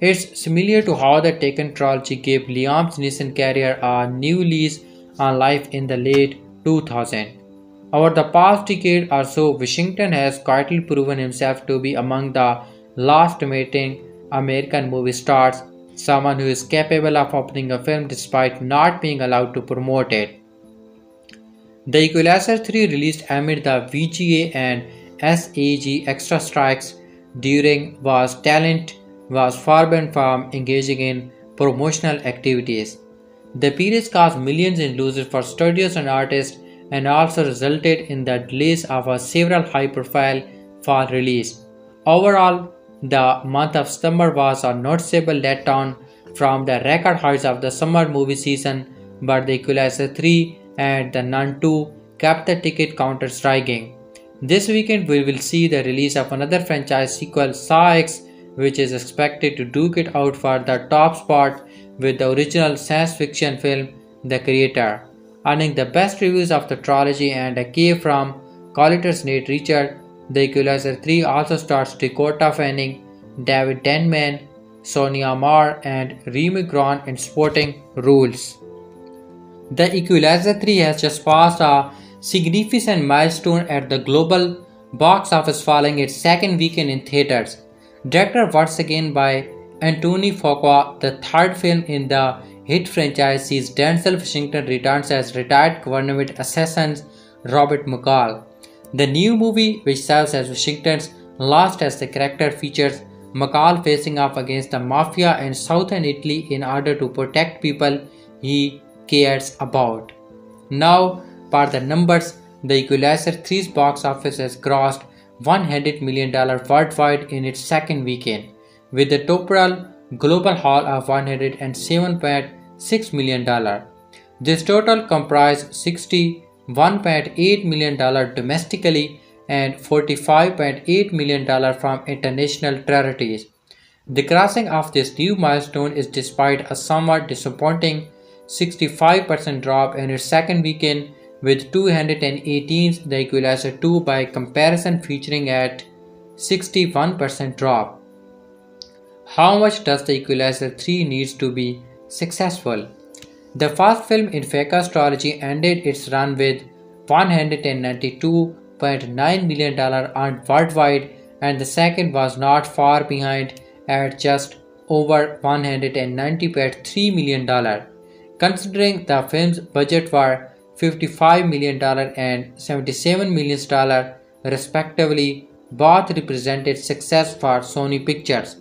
It's similar to how the Taken trilogy gave Liam Neeson's career a new lease on life in the late 2000s. Over the past decade or so, Washington has quietly proven himself to be among the last dominating American movie stars, someone who is capable of opening a film despite not being allowed to promote it. The Equalizer 3, released amid the VGA and SAG extra strikes during talent was forbidden from engaging in promotional activities. The period caused millions in losses for studios and artists and also resulted in the delays of several high-profile fall releases. Overall, the month of September was a noticeable letdown from the record highs of the summer movie season, but The Equalizer 3 and The Nun 2 kept the ticket counter striking. This weekend we will see the release of another franchise sequel, Saw X, which is expected to duke it out for the top spot with the original science fiction film The Creator, earning the best reviews of the trilogy and a K from Collider's Nate Richard. The Equalizer 3 also stars Dakota Fanning, David Denman, Sonia Marr, and Remy Grant in supporting roles. The Equalizer 3 has just passed a significant milestone at the global box office following its second weekend in theaters. Directed once again by Antoine Fuqua, the third film in the hit franchise sees Denzel Washington returns as retired government assassin Robert McCall. The new movie, which serves as Washington's last as the character, features McCall facing off against the mafia in southern Italy in order to protect people he cares about. Now, per the numbers, The Equalizer 3's box office has grossed $100 million worldwide in its second weekend, with a total global haul of $107.6 million. This total comprised $61.8 million domestically and $45.8 million from international territories. The crossing of this new milestone is despite a somewhat disappointing 65% drop in its second weekend, with 218's The Equalizer 2 by comparison featuring at 61% drop. How much does The Equalizer 3 needs to be successful? The first film in Fuqua's trilogy ended its run with $192.9 million earned worldwide, and the second was not far behind at just over 190.3 million dollar. Considering the film's budget were $55 million and $77 million respectively, both represented success for Sony Pictures.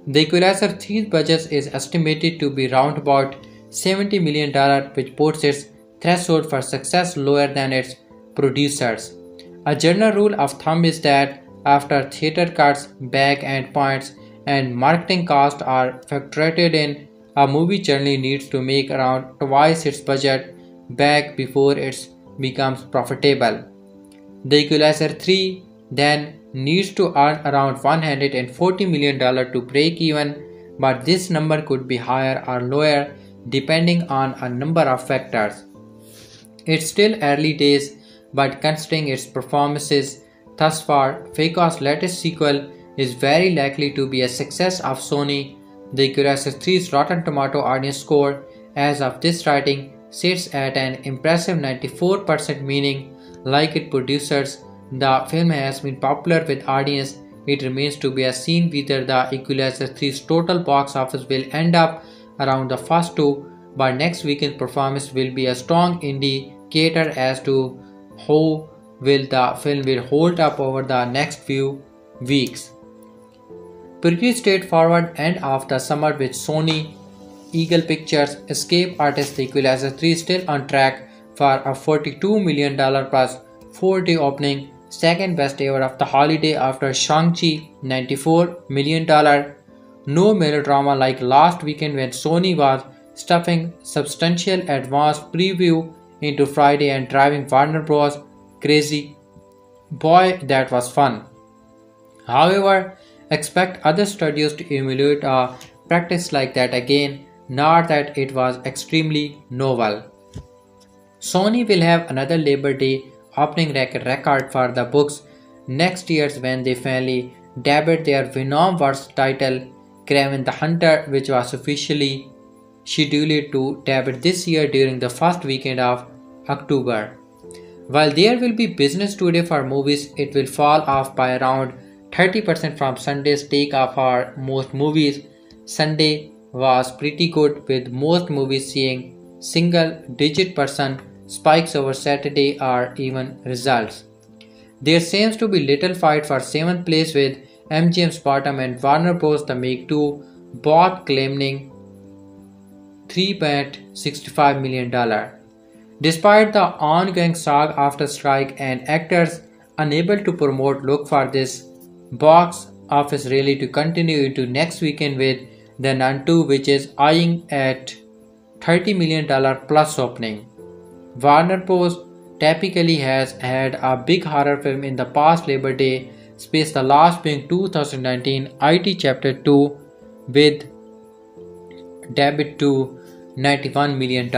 The Equalizer 3's budget is estimated to be round about $70 million, which puts its threshold for success lower than its producers. A general rule of thumb is that after theater cuts, back end points, and marketing costs are factored in, a movie generally needs to make around twice its budget back before it becomes profitable. The Equalizer 3 then needs to earn around $140 million to break even, but this number could be higher or lower depending on a number of factors. It's still early days, but considering its performances thus far, Fake's latest sequel is very likely to be a success of Sony. The Equalizer 3's Rotten Tomato audience score as of this writing sits at an impressive 94%, meaning, like its producers, the film has been popular with audience. It remains to be seen whether the Equalizer 3's total box office will end up around the first two, but next weekend's performance will be a strong indicator as to how well the film will hold up over the next few weeks. Pretty straightforward end of the summer with Sony Eagle Pictures escape artist. The Equalizer 3 is still on track for a $42 million plus 4-day opening, second best ever of the holiday after Shang-Chi $94 million. No melodrama like last weekend when Sony was stuffing substantial advance preview into Friday and driving Warner Bros. Crazy. Boy, that was fun. However, expect other studios to emulate a practice like that again, not that it was extremely novel. Sony will have another Labor Day opening record for the books next year when they finally debuted their Venomverse title, Kraven the Hunter, which was officially scheduled to debut this year during the first weekend of October. While there will be business today for movies, it will fall off by around 30% from Sunday's take-off for most movies. Sunday was pretty good with most movies seeing single-digit % spikes over Saturday or even results. There seems to be little fight for 7th place with MGM's Bottom and Warner Bros. The Make 2 both claiming $3.65 million. Despite the ongoing SAG after strike and actors unable to promote, look for this box office rally to continue into next weekend with The Nun 2, which is eyeing at $30 million plus opening. Warner Bros. Typically has had a big horror film in the past Labor Day space, the last being 2019 IT Chapter 2 with debut to $91 million.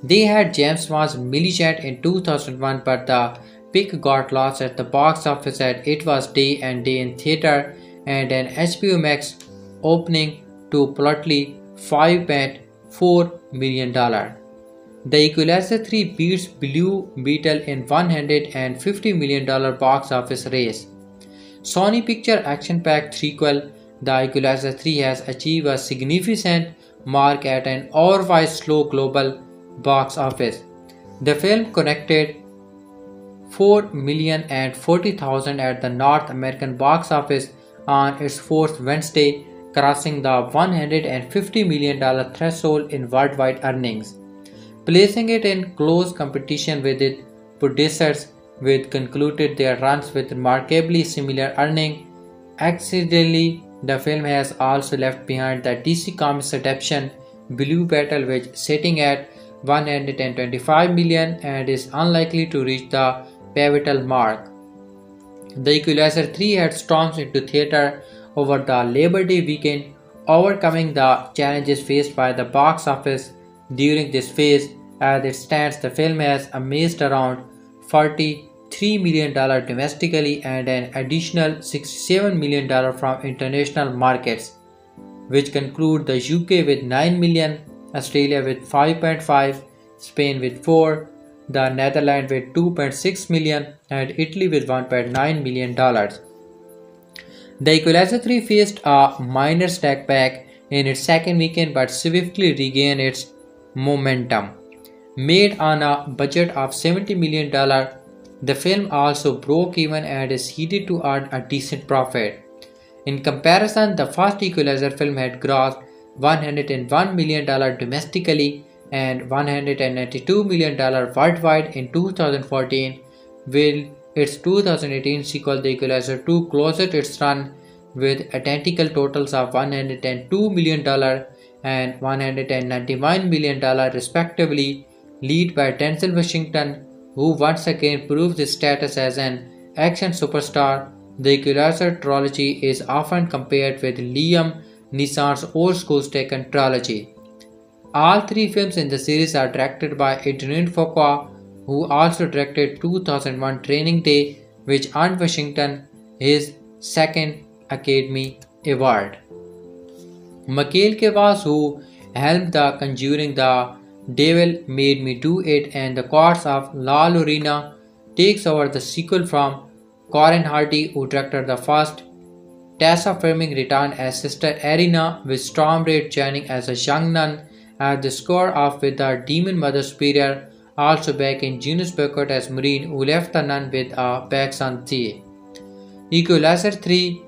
They had James Wan's Millicent in 2001, but the pick got lost at the box office as it was day and day in theater, and an HBO Max opening to plotly $5.4 million. The Equalizer 3 beats Blue Beetle in $150 million box office race. Sony Pictures action-packed sequel, The Equalizer 3 has achieved a significant mark at an otherwise slow global box office. The film connected 4,040,000 at the North American box office on its fourth Wednesday, crossing the $150 million threshold in worldwide earnings, placing it in close competition with its producers, which concluded their runs with remarkably similar earnings. Accidentally, the film has also left behind the DC Comics adaptation Blue Beetle, which is sitting at $125 million and is unlikely to reach the pivotal mark. The Equalizer 3 had stormed into theater over the Labor Day weekend, overcoming the challenges faced by the box office during this phase. As it stands, the film has amassed around $43 million domestically and an additional $67 million from international markets, which conclude the UK with $9 million, Australia with $5.5, Spain with $4, the Netherlands with $2.6 million, and Italy with $1.9 million. The Equalizer 3 faced a minor setback in its second weekend but swiftly regained its momentum. Made on a budget of $70 million, the film also broke even and is headed to earn a decent profit. In comparison, the first Equalizer film had grossed $101 million domestically and $192 million worldwide in 2014, while its 2018 sequel The Equalizer 2 closed its run with identical totals of $102 million and $191 million respectively, led by Denzel Washington, who once again proved his status as an action superstar. The Equalizer trilogy is often compared with Liam Neeson's old school Taken trilogy. All three films in the series are directed by Adrien Fuqua, who also directed 2001 Training Day, which earned Washington his second Academy Award. Mikhail Kavas, who helmed The Conjuring, The Devil Made Me Do It, and The Courts of La Llorona, takes over the sequel from Corin Hardy, who directed the first. Tessa Firming returned as Sister Irina, with Storm Reid joining as a young nun at the score of with the Demon Mother Superior, also back in Janus Beckett as Marine, who left the nun with a Baxan Thea. Equalizer 3,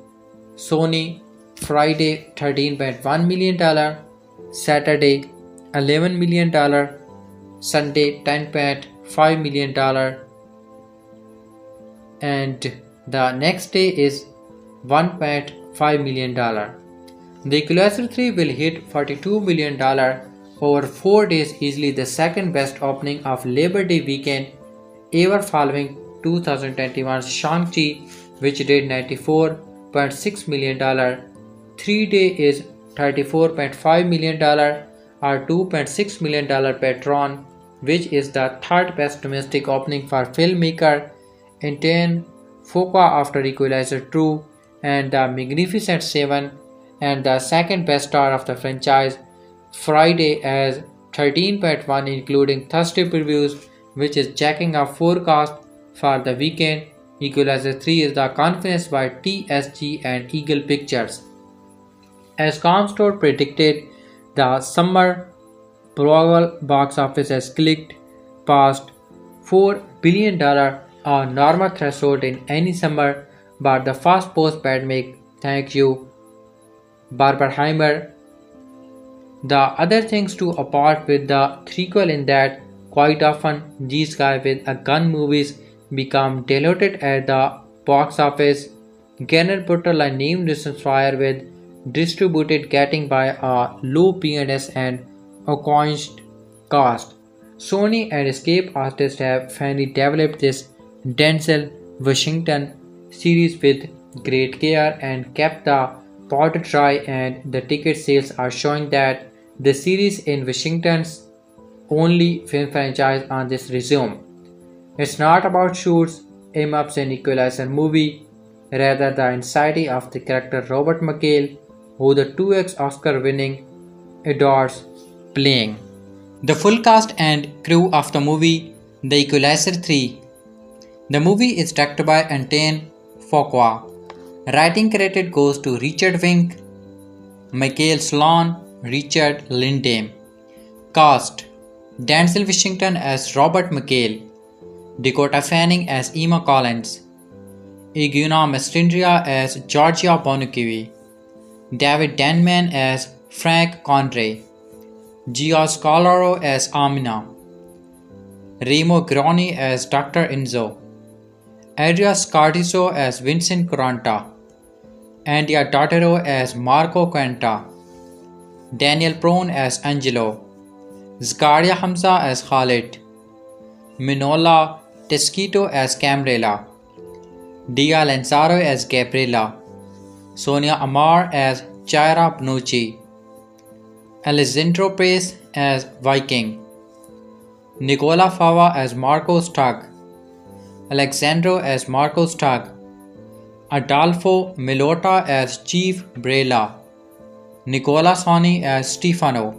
Sony, Friday $13.1 million, Saturday $11 million, Sunday $10.5 million, and the next day is $1.5 million. The Equalizer 3 will hit $42 million over 4 days, easily the second best opening of Labor Day weekend ever, following 2021's Shang-Chi, which did $94.6 million. 3 day is $34.5 million or $2.6 million Patron, which is the third best domestic opening for filmmaker Adrien Fuqua after Equalizer 2 and The Magnificent Seven, and the second best star of the franchise, Friday, as 13.1 including Thursday previews, which is jacking up forecast for the weekend. Equalizer 3 is the confidence by TSG and Eagle Pictures. As Comscore predicted, the summer global box office has clicked past $4 billion, a normal threshold in any summer, but the first post-pandemic, thank you, Barbenheimer. The other things to apart with the threequel in that quite often these guys with a gun movies become diluted at the box office. Garner Butler a name distance fire with distributed getting by a low PNS and accomplished cast. Sony and Escape Artists have finally developed this Denzel Washington series with great care and kept the pot dry, and the ticket sales are showing that the series in Washington's only film franchise on this resume. It's not about shoots, aim-ups and Equalizer movie, rather the anxiety of the character Robert McHale, who the 2x Oscar-winning adores playing. The full cast and crew of the movie The Equalizer 3. The movie is directed by Adrien Fuqua. Writing credit goes to Richard Wink, Michael Sloan, Richard Lindame. Cast: Denzel Washington as Robert McHale, Dakota Fanning as Emma Collins, Iguna Mastindria as Georgia Bonucci, David Denman as Frank Conray, Gia Scalaro as Amina, Remo Groni as Dr. Enzo, Adria Scardizo as Vincent Coranta, Andia Totero as Marco Quenta, Daniel Prone as Angelo, Zakaria Hamza as Khalid, Minola Tesquito as Camrela, Dia Lanzaro as Gabriela, Sonia Amar as Chaira Bnucci, Alessandro Pace as Viking, Nicola Fava as Marco Stug, Alexandro as Marco Stug, Adolfo Milota as Chief Brela, Nicola Soni as Stefano,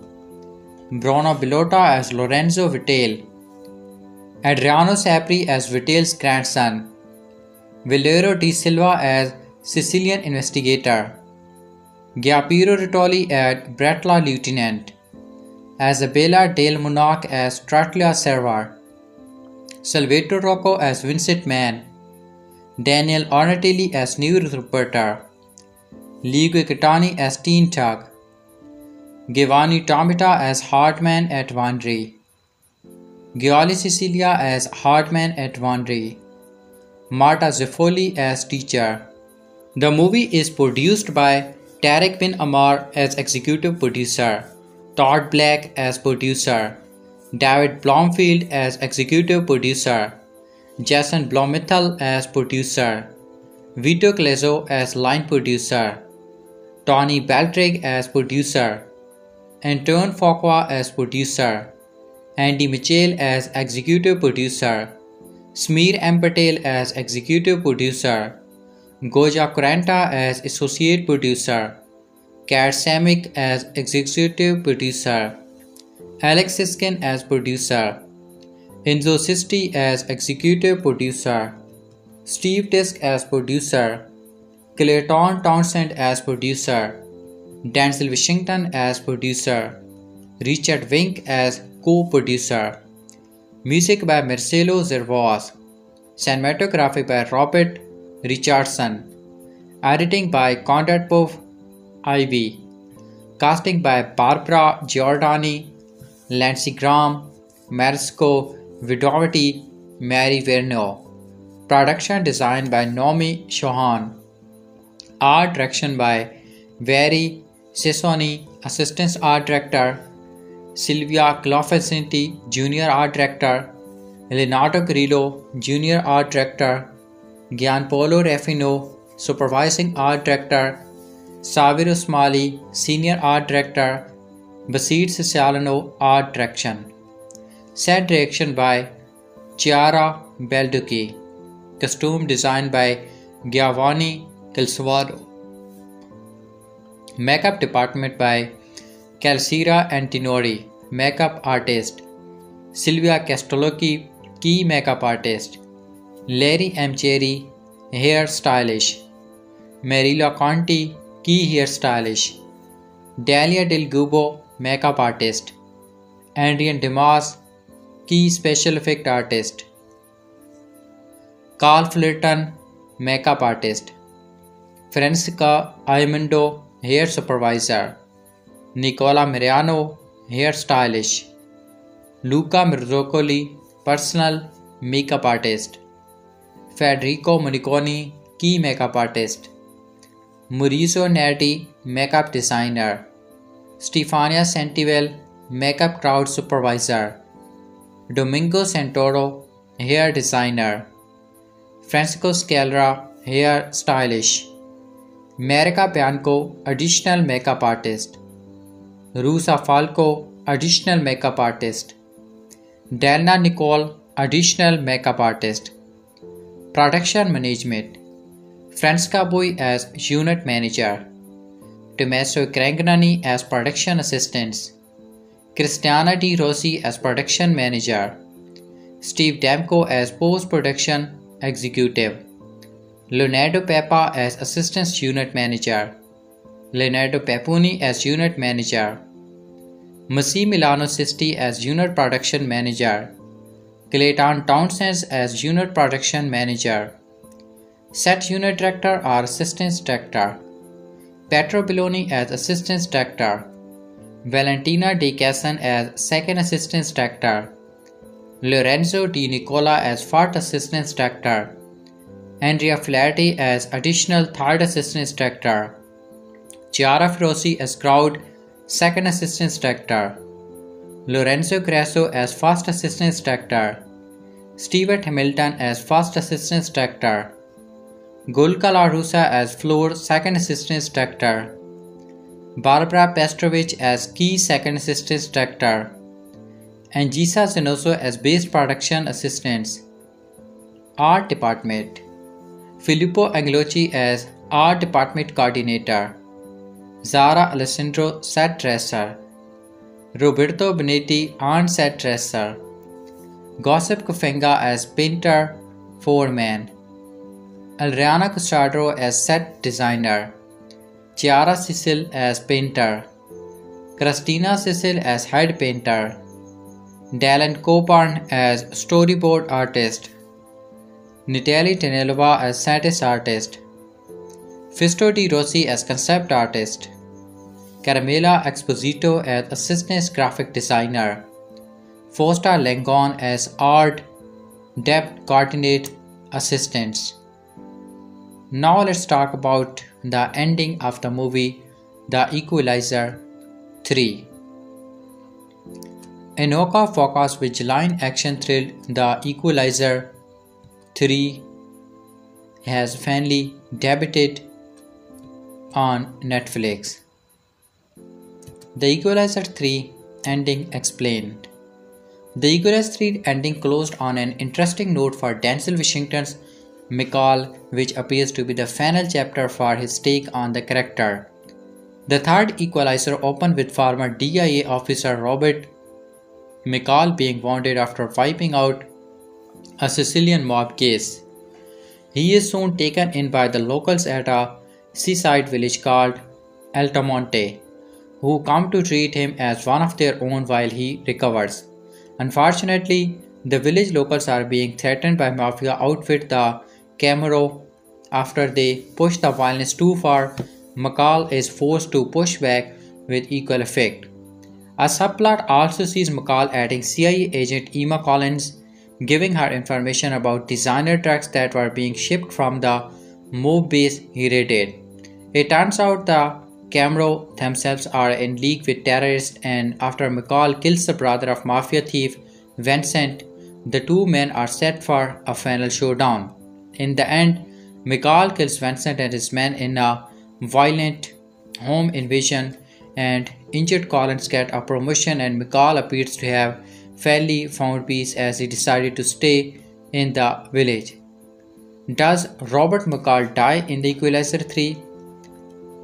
Bruno Bilota as Lorenzo Vitale, Adriano Sapri as Vitale's grandson, Valero Di Silva as Sicilian investigator. Giapiero Ritoli as Bretla lieutenant. Isabella del Monac as Tratlia server. Salvatore Rocco as Vincent Mann. Daniel Ornatelli as new reporter. Ligo Catani as teen tug. Giovanni Tomita as Hartman at Vandry. Gioli Sicilia as Hartman at Vandry. Marta Zeffoli as teacher. The movie is produced by Tarek bin Ammar as executive producer, Todd Black as producer, David Blomfield as executive producer, Jason Blomithal as producer, Vito Clezo as line producer, Tony Baltrig as producer, Antoine Fuqua as producer, Andy Mitchell as executive producer, Smear M. Patel as executive producer, Goja Kuranta as associate producer, Kat Samik as executive producer, Alex Siskin as producer, Enzo Sisti as executive producer, Steve Tisk as producer, Clayton Townsend as producer, Denzel Washington as producer, Richard Wink as co-producer. Music by Marcelo Zervos. Cinematography by Robert Richardson. Editing by Conrad Puff Ivy. Casting by Barbara Giordani, Lancy Graham, Marisco Vidovati, Mary Verno. Production design by Nomi Chauhan. Art direction by Vary Sessoni, Assistant Art Director, Silvia Clofesenti, Junior Art Director, Leonardo Grillo, Junior Art Director, Gianpolo Refino, Supervising Art Director, Saviro Smali, Senior Art Director, Basit Siciliano, Art Direction. Set direction by Chiara Belducci. Costume design by Giovanni Calsavado. Makeup department by Calcira Antinori, makeup artist. Silvia Castellocchi, key makeup artist. Larry M. Cherry, hair stylish. Marilla Conti, key hair stylish. Dalia Del Gubo, makeup artist. Adrian Demas, key special effect artist. Carl Fullerton, makeup artist. Francesca Aimando, hair supervisor. Nicola Mariano, hair stylish. Luca Mirzoccoli, personal makeup artist. Federico Moniconi, key makeup artist. Maurizio Nerti, makeup designer. Stefania Santivel, makeup crowd supervisor. Domingo Santoro, hair designer. Francisco Scalera, hair stylish. Marica Bianco, additional makeup artist. Rusa Falco, additional makeup artist. Delna Nicole, additional makeup artist. Production management. Franska Boy as unit manager. Tommaso Crangnani as production assistants. Cristiana Di Rossi as production manager. Steve Demko as post-production executive. Leonardo Peppa as assistant unit manager. Leonardo Pepuni as unit manager. Massi Milano Sisti as unit production manager. Clayton Townsend as unit production manager. Set unit director or assistant director. Petro Belloni as assistant director. Valentina De Casson as second assistant director. Lorenzo Di Nicola as fourth assistant director. Andrea Flaherty as additional third assistant director. Chiara Ferrosi as crowd second assistant director. Lorenzo Grasso as first assistant director. Stewart Hamilton as first assistant director. Gulka La Russa as floor second assistant director. Barbara Petrovich as key second assistant director. And Gisa Zenoso as base production assistants. Art department. Filippo Angeloci as art department coordinator. Zara Alessandro set dresser. Roberto Benetti on set dresser. Gossip Kufenga as painter foreman. Adriana Custado as set designer, Chiara Cecil as painter, Christina Cecil as head painter, Dylan Coburn as storyboard artist, Natalie Tenelova as satirist artist, Fisto Di Rossi as concept artist, Carmela Exposito as assistant graphic designer, Fausta Langon as art depth coordinate assistants. Now let's talk about the ending of the movie The Equaliser 3. Enoka Foca's vigilant action thrill The Equaliser 3 has finally debuted on Netflix. The Equaliser 3 ending explained. The Equaliser 3 ending closed on an interesting note for Denzel Washington's McCall, which appears to be the final chapter for his take on the character. The third Equaliser opened with former DIA officer Robert McCall being wounded after wiping out a Sicilian mob case. He is soon taken in by the locals at a seaside village called Altamonte, who come to treat him as one of their own while he recovers. Unfortunately, the village locals are being threatened by mafia outfit the Camaro. After they push the violence too far, McCall is forced to push back with equal effect. A subplot also sees McCall adding CIA agent Emma Collins, giving her information about designer trucks that were being shipped from the mob base he raided. It turns out the Camaro themselves are in league with terrorists, and after McCall kills the brother of mafia thief Vincent, the two men are set for a final showdown. In the end, McCall kills Vincent and his men in a violent home invasion, and injured Collins gets a promotion, and McCall appears to have fairly found peace as he decided to stay in the village. Does Robert McCall die in The Equaliser 3?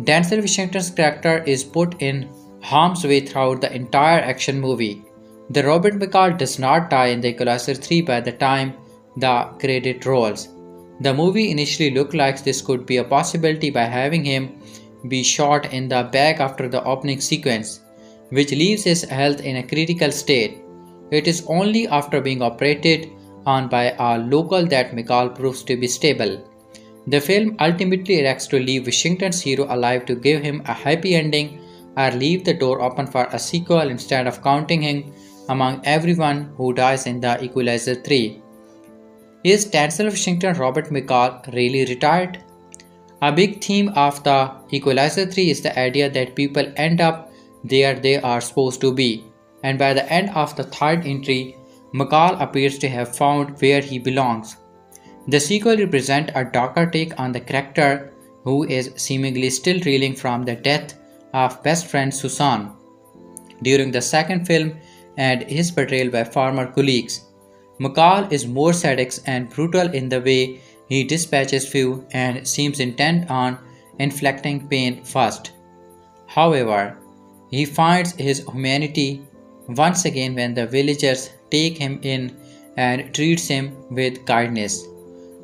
Denzel Washington's character is put in harm's way throughout the entire action movie. The Robert McCall does not die in The Equaliser 3 by the time the credit rolls. The movie initially looked like this could be a possibility by having him be shot in the back after the opening sequence, which leaves his health in a critical state. It is only after being operated on by a local that McCall proves to be stable. The film ultimately elects to leave Washington's hero alive to give him a happy ending, or leave the door open for a sequel instead of counting him among everyone who dies in The Equaliser 3. Is Denzel Washington Robert McCall really retired? A big theme of The Equaliser 3 is the idea that people end up there they are supposed to be, and by the end of the third entry, McCall appears to have found where he belongs. The sequel represents a darker take on the character, who is seemingly still reeling from the death of best friend Susan during the second film and his betrayal by former colleagues. McCall is more sadistic and brutal in the way he dispatches few and seems intent on inflicting pain first. However, he finds his humanity once again when the villagers take him in and treats him with kindness.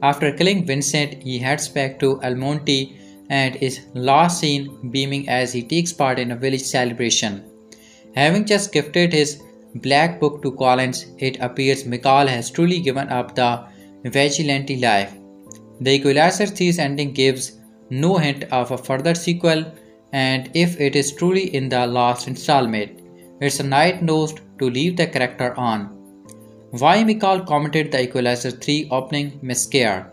After killing Vincent, he heads back to Almonte and is last seen beaming as he takes part in a village celebration. Having just gifted his black book to Collins, it appears McCall has truly given up the vigilante life. The Equaliser 3's ending gives no hint of a further sequel, and if it is truly in the last installment, it's a nice note to leave the character on. Why McCall commented the Equaliser 3 opening may scare.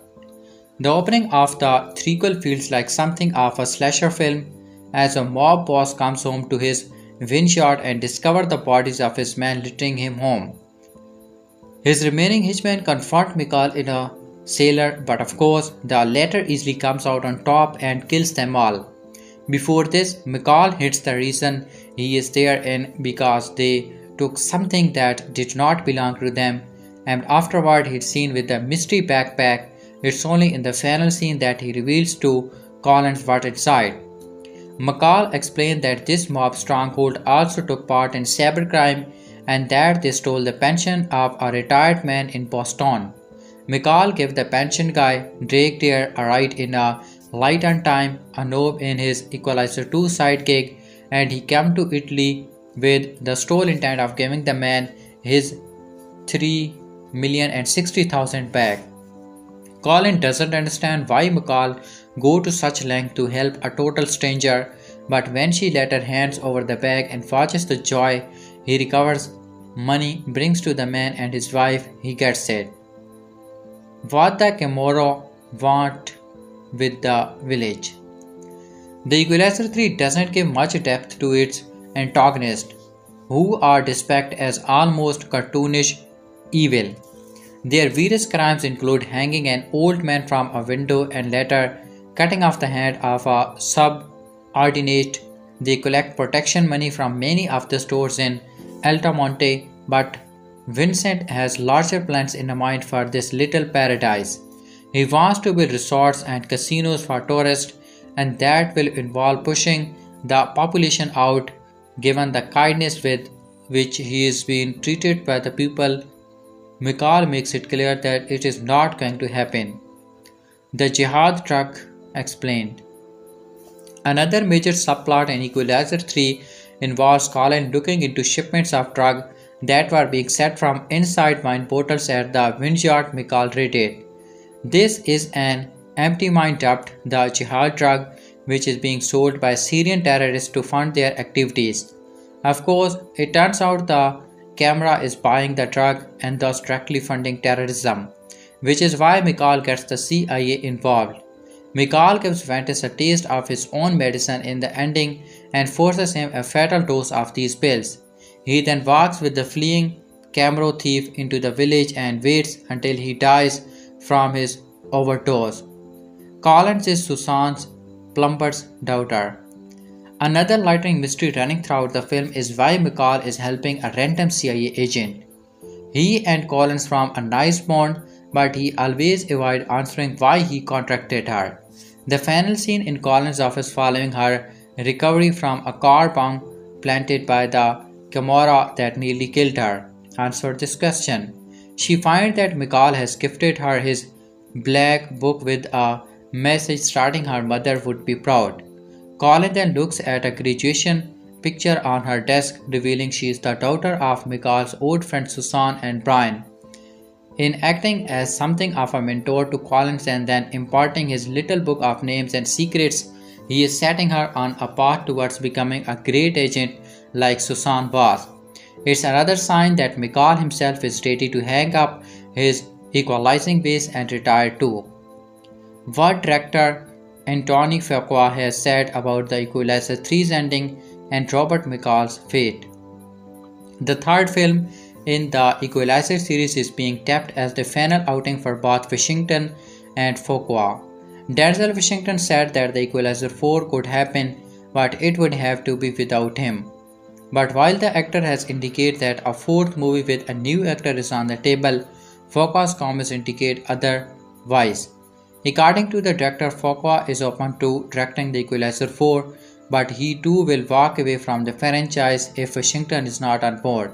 The opening of the threequel feels like something of a slasher film, as a mob boss comes home to his vineyard and discovers the bodies of his men littering him home. His remaining henchmen confront McCall in a cellar, but of course the latter easily comes out on top and kills them all. Before this, McCall hits the reason he is there in because they took something that did not belong to them, and afterward he's seen with the mystery backpack. It's only in the final scene that he reveals to Collins what's inside. McCall explained that this mob stronghold also took part in cybercrime and that they stole the pension of a retired man in Boston. Mikal gave the pension guy, Drake there, a ride in a light on time, a knob in his Equaliser 2 sidekick, and he came to Italy with the sole intent of giving the man his 3,060,000 back. Colin doesn't understand why McCall go to such length to help a total stranger, but when she later hands over the bag and watches the joy he recovers money brings to the man and his wife, he gets sad. What the Chamorro want with the village? The Equalizer 3 doesn't give much depth to its antagonists, who are depicted as almost cartoonish evil. Their various crimes include hanging an old man from a window and later cutting off the hand of a subordinate. They collect protection money from many of the stores in Altamonte, but Vincent has larger plans in mind for this little paradise. He wants to build resorts and casinos for tourists, and that will involve pushing the population out given the kindness with which he is being treated by the people. Mikal makes it clear that it is not going to happen. The jihad truck explained. Another major subplot in Equalizer 3 involves Colin looking into shipments of drugs that were being sent from inside wine bottles at the vineyard Mikal raided. This is an empty mine dubbed the jihad drug, which is being sold by Syrian terrorists to fund their activities. Of course, it turns out the camera is buying the drug and thus directly funding terrorism, which is why Mikal gets the CIA involved. Mikal gives Ventus a taste of his own medicine in the ending and forces him a fatal dose of these pills. He then walks with the fleeing Camaro thief into the village and waits until he dies from his overdose. Collins is Susan's plumber's daughter. Another lightning mystery running throughout the film is why Mikal is helping a random CIA agent. He and Collins form a nice bond, but he always avoids answering why he contracted her. The final scene in Collins' office following her recovery from a car bomb planted by the Camorra that nearly killed her answered this question. She finds that Mikal has gifted her his black book with a message stating her mother would be proud. Colin then looks at a graduation picture on her desk, revealing she is the daughter of Mikal's old friends Susan and Brian. In acting as something of a mentor to Collins and then imparting his little book of names and secrets, he is setting her on a path towards becoming a great agent like Susan was. It's another sign that Mikal himself is ready to hang up his equalizing base and retire too. What director Anthony Fuqua has said about the Equalizer 3's ending and Robert Mikal's fate. The third film in the Equalizer series is being tapped as the final outing for both Washington and Fuqua. Denzel Washington said that the Equalizer 4 could happen, but it would have to be without him. But while the actor has indicated that a fourth movie with a new actor is on the table, Fuqua's comments indicate otherwise. According to the director, Fuqua is open to directing the Equalizer 4, but he too will walk away from the franchise if Washington is not on board.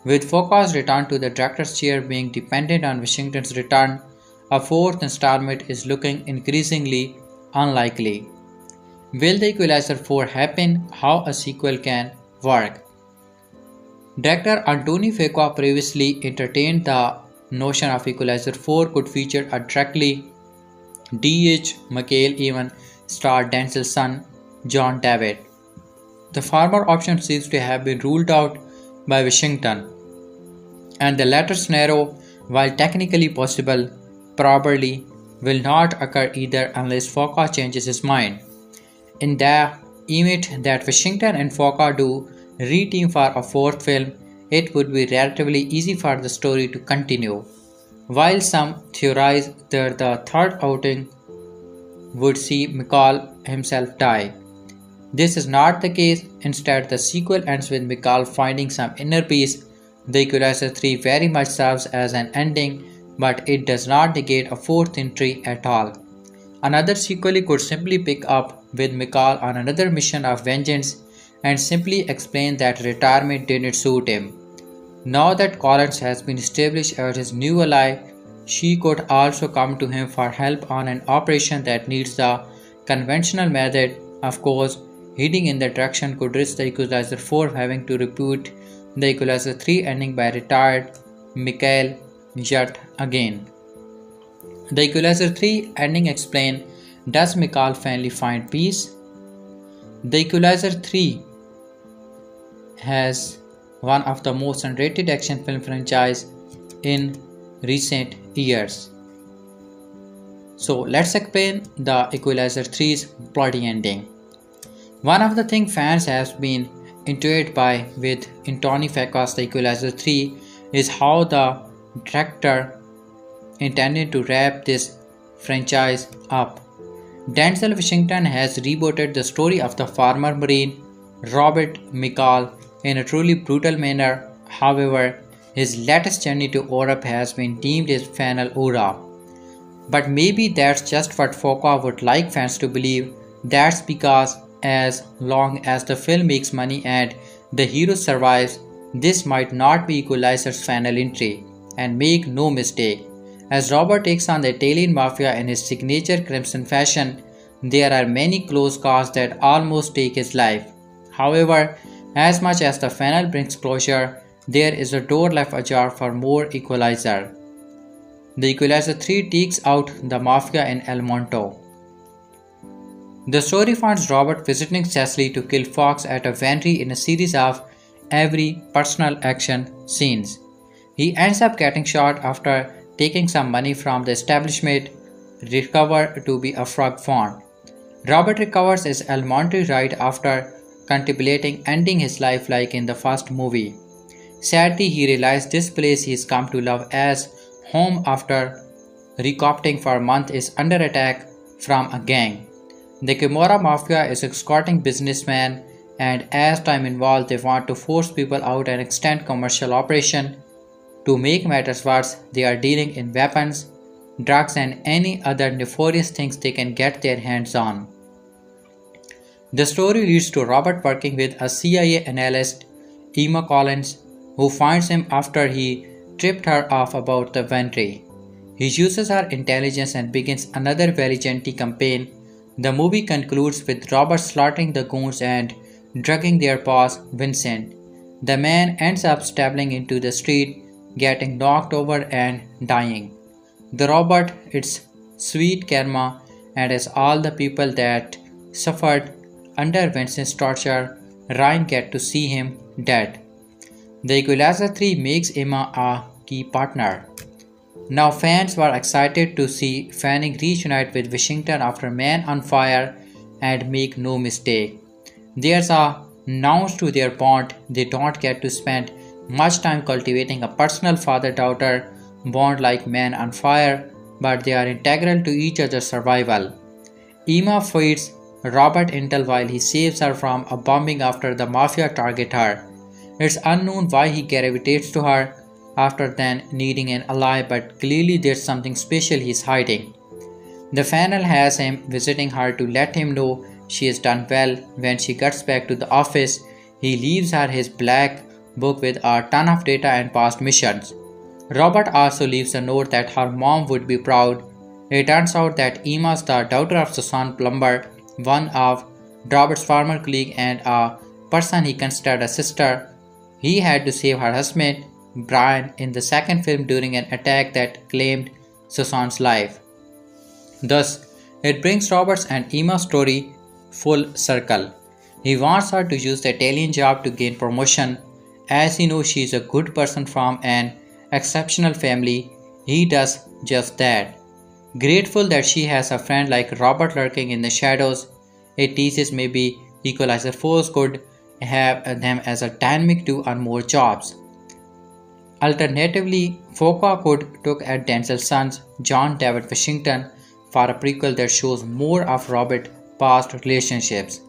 With Fuqua's return to the director's chair being dependent on Washington's return, a fourth installment is looking increasingly unlikely. Will the Equalizer 4 happen? How a sequel can work? Director Anthony Fuqua previously entertained the notion of Equalizer 4 could feature a directly D.H. McHale even starred Denzel's son, John David. The former option seems to have been ruled out by Washington, and the latter scenario, while technically possible, probably will not occur either unless Fuqua changes his mind. In the event that Washington and Fuqua do re-team for a fourth film, it would be relatively easy for the story to continue. While some theorize that the third outing would see Mikal himself die, this is not the case. Instead, the sequel ends with Mikal finding some inner peace. The Equalizer 3 very much serves as an ending, but it does not negate a fourth entry at all. Another sequel could simply pick up with Mikal on another mission of vengeance and simply explain that retirement didn't suit him. Now that Collins has been established as his new ally, She could also come to him for help on an operation that needs the conventional method. Of course, heading in that direction could risk the Equalizer 4 having to repeat the Equalizer 3 ending by retired Mikhail yet again. The Equalizer 3 ending explain, does Mikhail finally find peace? The Equalizer 3 has one of the most underrated action film franchise in recent years. So let's explain the Equalizer 3's bloody ending. One of the things fans have been intrigued by with Tony Faka's The Equalizer 3 is how the director intended to wrap this franchise up. Denzel Washington has rebooted the story of the former Marine Robert McCall in a truly brutal manner. However, his latest journey to Europe has been deemed his final hurrah. But maybe that's just what Foka would like fans to believe. That's because as long as the film makes money and the hero survives, this might not be Equalizer's final entry. And make no mistake, as Robert takes on the Italian mafia in his signature crimson fashion, there are many close calls that almost take his life. However, as much as the final brings closure, there is a door left ajar for more Equalizer. The Equalizer 3 takes out the mafia in El Monto. The story finds Robert visiting Cecily to kill Fox at a winery in a series of every personal action scenes. He ends up getting shot after taking some money from the establishment recovered to be a frog font. Robert recovers his El Monte right after contemplating ending his life like in the first movie. Sadly, he realized this place he's come to love as home after recopting for a month is under attack from a gang. The Kimura Mafia is escorting businessmen, and as time involves, they want to force people out and extend commercial operation. To make matters worse, they are dealing in weapons, drugs, and any other nefarious things they can get their hands on. The story leads to Robert working with a CIA analyst, Emma Collins, who finds him after he tripped her off about the winery. He uses her intelligence and begins another vigilante campaign. The movie concludes with Robert slaughtering the goons and drugging their boss, Vincent. The man ends up stumbling into the street, getting knocked over and dying. The Robert, its sweet karma, and as all the people that suffered under Vincent's torture, Ryan get to see him dead. The Equalizer 3 makes Emma a key partner. Now fans were excited to see Fanning reunite with Washington after Man on Fire, and make no mistake, there's a nuance to their bond. They don't get to spend much time cultivating a personal father-daughter bond like Man on Fire, but they are integral to each other's survival. Emma feeds Robert intel while he saves her from a bombing after the mafia target her. It's unknown why he gravitates to her after then needing an ally, but clearly there's something special he's hiding. The final has him visiting her to let him know she has done well. When she gets back to the office, he leaves her his black book with a ton of data and past missions. Robert also leaves a note that her mom would be proud. It turns out that Emma's the daughter of Susan Plumber, one of Robert's former colleague and a person he considered a sister. He had to save her husband, Brian, in the second film during an attack that claimed Susan's life. Thus, it brings Robert's and Emma's story full circle. He wants her to use the Italian job to gain promotion. As he knows she is a good person from an exceptional family, he does just that. Grateful that she has a friend like Robert lurking in the shadows, it teases maybe Equalizer Force could have them as a dynamic to earn more jobs. Alternatively, Foka could look at Denzel's son, John David Washington, for a prequel that shows more of Robert's past relationships.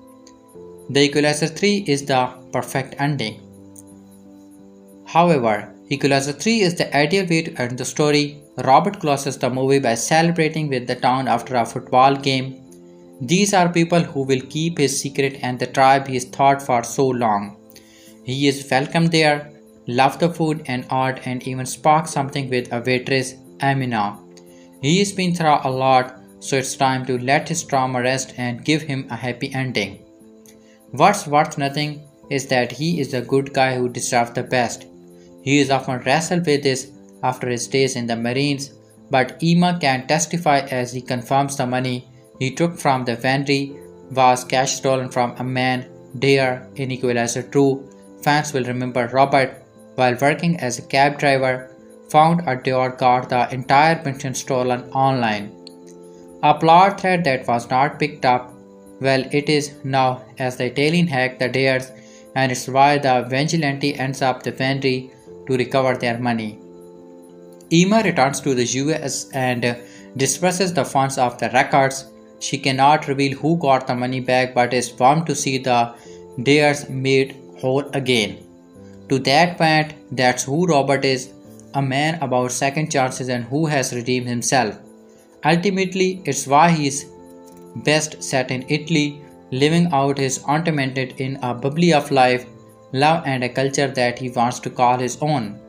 The Equalizer 3 is the perfect ending. However, Equalizer 3 is the ideal way to end the story. Robert closes the movie by celebrating with the town after a football game. These are people who will keep his secret and the tribe he's thought for so long. He is welcomed there, loved the food and art, and even sparked something with a waitress Amina. He's been through a lot, so it's time to let his trauma rest and give him a happy ending. What's worth nothing is that he is a good guy who deserves the best. He is often wrestled with this after his days in the Marines, but Emma can testify as he confirms the money he took from the Venry was cash stolen from a man there in Equaliser 2. Fans will remember Robert, while working as a cab driver, found a door got the entire pension stolen online. A plot thread that was not picked up, well, it is now as the Italian hack the dares, and it's why the vigilante ends up the Venry to recover their money. Emma returns to the US and disperses the funds of the records. She cannot reveal who got the money back but is bummed to see the dares made whole again. To that point, that's who Robert is, a man about second chances and who has redeemed himself. Ultimately, it's why he is best set in Italy, living out his untormented in a bubbly of life, love and a culture that he wants to call his own.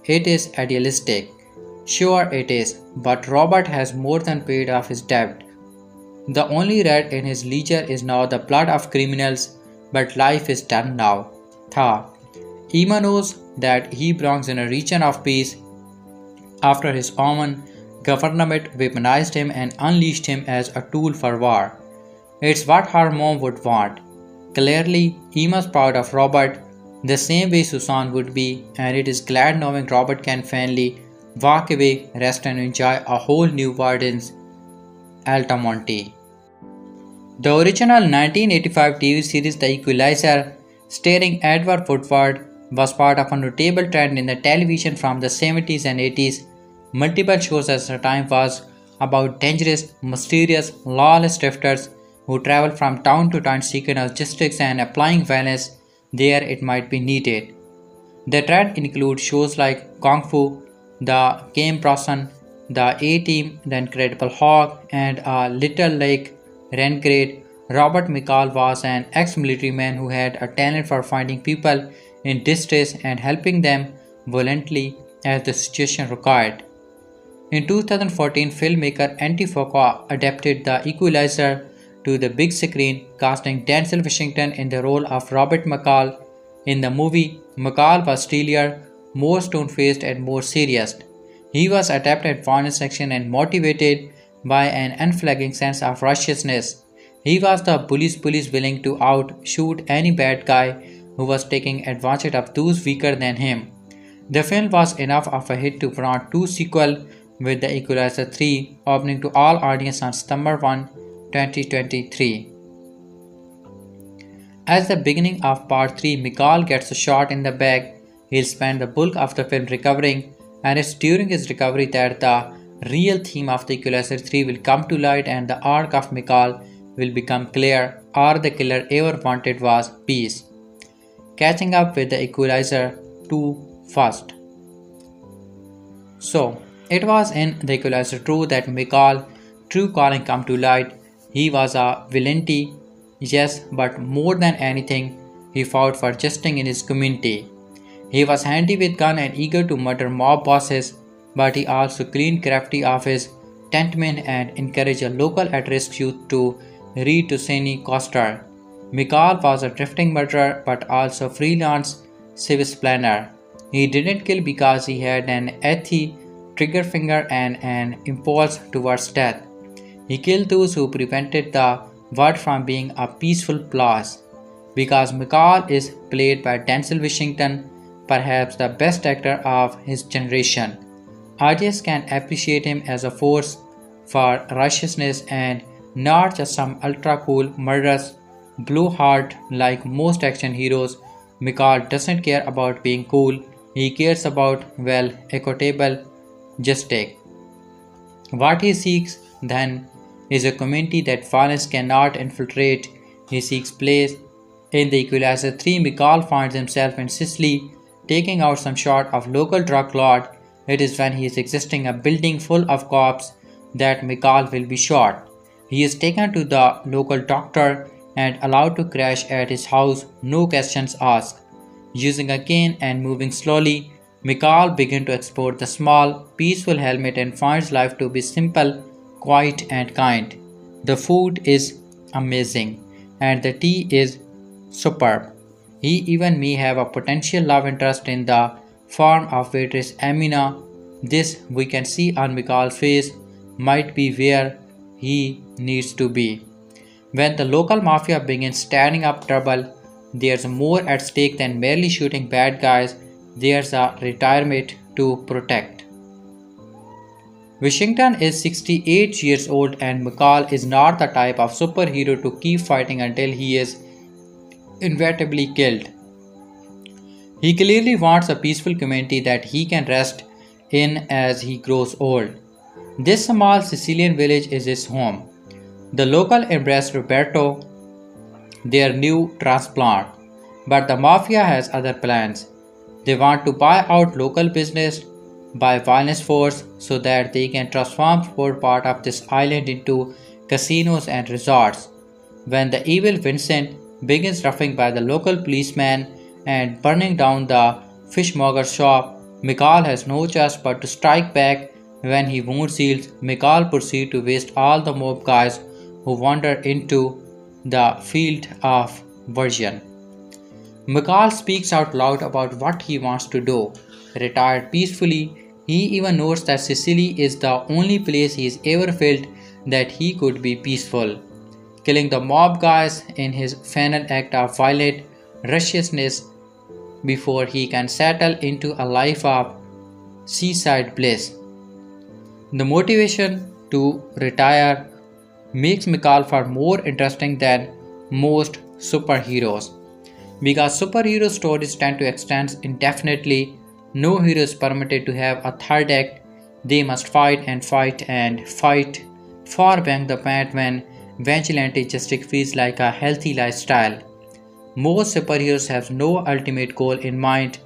It is idealistic. Sure it is, but Robert has more than paid off his debt. The only red in his ledger is now the blood of criminals, but life is done now. Tha. Emma knows that he belongs in a region of peace after his own government weaponized him and unleashed him as a tool for war. It's what her mom would want. Clearly, Emma's proud of Robert, the same way Susan would be, and it is glad knowing Robert can finally walk away, rest and enjoy a whole new world in Altamonte. The original 1985 TV series The Equaliser, starring Edward Woodward, was part of a notable trend in the television from the 70s and 80s. Multiple shows at the time was about dangerous, mysterious, lawless drifters who travel from town to town seeking logistics and applying violence there it might be needed. The trend includes shows like Kung Fu, The Game Person, The A-Team, The Incredible Hulk, and A Little Like Renegade. Robert McCall was an ex-military man who had a talent for finding people in distress and helping them violently as the situation required. In 2014, filmmaker Andy Foucault adapted The Equaliser to the big screen, casting Denzel Washington in the role of Robert McCall. In the movie, McCall was steelier, more stone-faced and more serious. He was adept at violence action and motivated by an unflagging sense of righteousness. He was the bully's willing to outshoot any bad guy who was taking advantage of those weaker than him. The film was enough of a hit to warrant two sequels, with The Equalizer 3 opening to all audiences on September 1, 2023. As the beginning of part 3, McCall gets a shot in the back. He'll spend the bulk of the film recovering, and it's during his recovery that the real theme of The Equalizer 3 will come to light and the arc of McCall will become clear. All the killer ever wanted was peace. Catching up with The Equalizer 2 first. So, it was in The Equalizer 2 that McCall's true calling come to light. He was a vigilante, yes, but more than anything, he fought for justice in his community. He was handy with gun and eager to murder mob bosses, but he also cleaned crafty of his tentmen and encouraged a local at-risk youth to read to Sidney Coster. McCall was a drifting murderer but also freelance civis planner. He didn't kill because he had an ethy trigger finger and an impulse towards death. He killed those who prevented the world from being a peaceful place. Because McCall is played by Denzel Washington, perhaps the best actor of his generation, audience can appreciate him as a force for righteousness and not just some ultra-cool murderous blowhard like most action heroes. McCall doesn't care about being cool, he cares about, well, equitable justice. What he seeks, then, is a community that violence cannot infiltrate. He seeks place. In The Equalizer 3, McCall finds himself in Sicily, taking out some shot of local drug lord. It is when he is exiting a building full of cops that McCall will be shot. He is taken to the local doctor and allowed to crash at his house, no questions asked. Using a cane and moving slowly, Mikhail begins to explore the small, peaceful helmet and finds life to be simple, quiet, and kind. The food is amazing, and the tea is superb. He even may have a potential love interest in the form of waitress Amina. This we can see on Mikhail's face might be where he needs to be. When the local mafia begins stirring up trouble, there's more at stake than merely shooting bad guys, there's a retirement to protect. Washington is 68 years old and McCall is not the type of superhero to keep fighting until he is inevitably killed. He clearly wants a peaceful community that he can rest in as he grows old. This small Sicilian village is his home. The local embrace Roberto, their new transplant, but the mafia has other plans. They want to buy out local business by violence force so that they can transform for part of this island into casinos and resorts. When the evil Vincent begins roughing by the local policeman and burning down the fishmonger's shop, Mikhail has no choice but to strike back. When he wounds Seals, Mikhail proceeds to waste all the mob guys who wander into the field of version. Mikhail speaks out loud about what he wants to do. Retired peacefully, he even notes that Sicily is the only place he's ever felt that he could be peaceful. Killing the mob guys in his final act of violent ruthlessness before he can settle into a life of seaside bliss. The motivation to retire makes Mikhail far more interesting than most superheroes. Because superhero stories tend to extend indefinitely, no hero is permitted to have a third act. They must fight and fight and fight for bang the point when vigilante justice feels like a healthy lifestyle. Most superheroes have no ultimate goal in mind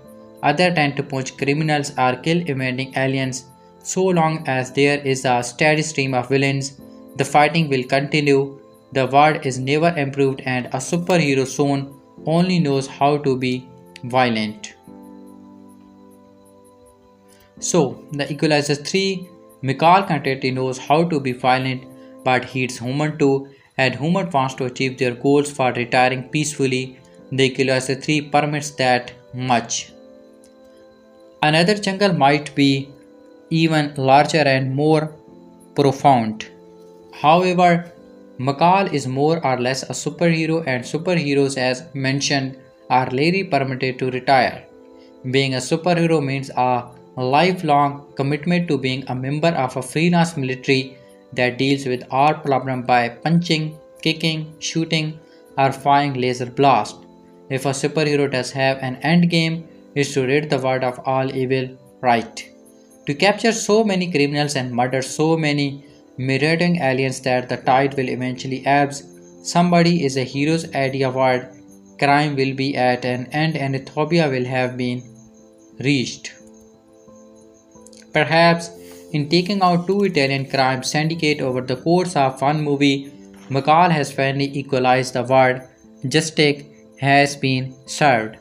other than to punch criminals or kill invading aliens. So long as there is a steady stream of villains, the fighting will continue. The world is never improved and a superhero soon only knows how to be violent. So, the Equalizer 3, Mikhail Contenti knows how to be violent, but he's human too, and human wants to achieve their goals for retiring peacefully. The Equalizer 3 permits that much. Another jungle might be even larger and more profound. However, Mikhail is more or less a superhero, and superheroes, as mentioned, are rarely permitted to retire. Being a superhero means a lifelong commitment to being a member of a freelance military that deals with all problems by punching, kicking, shooting, or firing laser blast. If a superhero does have an end game, it's to rid the world of all evil, right? To capture so many criminals and murder so many marauding aliens that the tide will eventually ebb. Somebody is a hero's idea world. Crime will be at an end and Ethiopia will have been reached. Perhaps in taking out two Italian crime syndicates over the course of one movie, Mikhail has finally equalized the world. Justice has been served.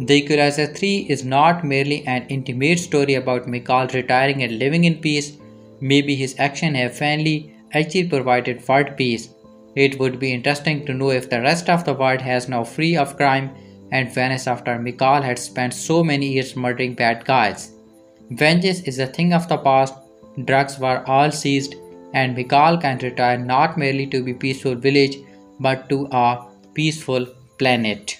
The Equalizer 3 is not merely an intimate story about Mikhail retiring and living in peace. Maybe his actions have finally actually provided world peace. It would be interesting to know if the rest of the world has now free of crime and vanished after Mikhail had spent so many years murdering bad guys. Vengeance is a thing of the past, drugs were all seized, and Mikhail can retire not merely to be peaceful village but to a peaceful planet.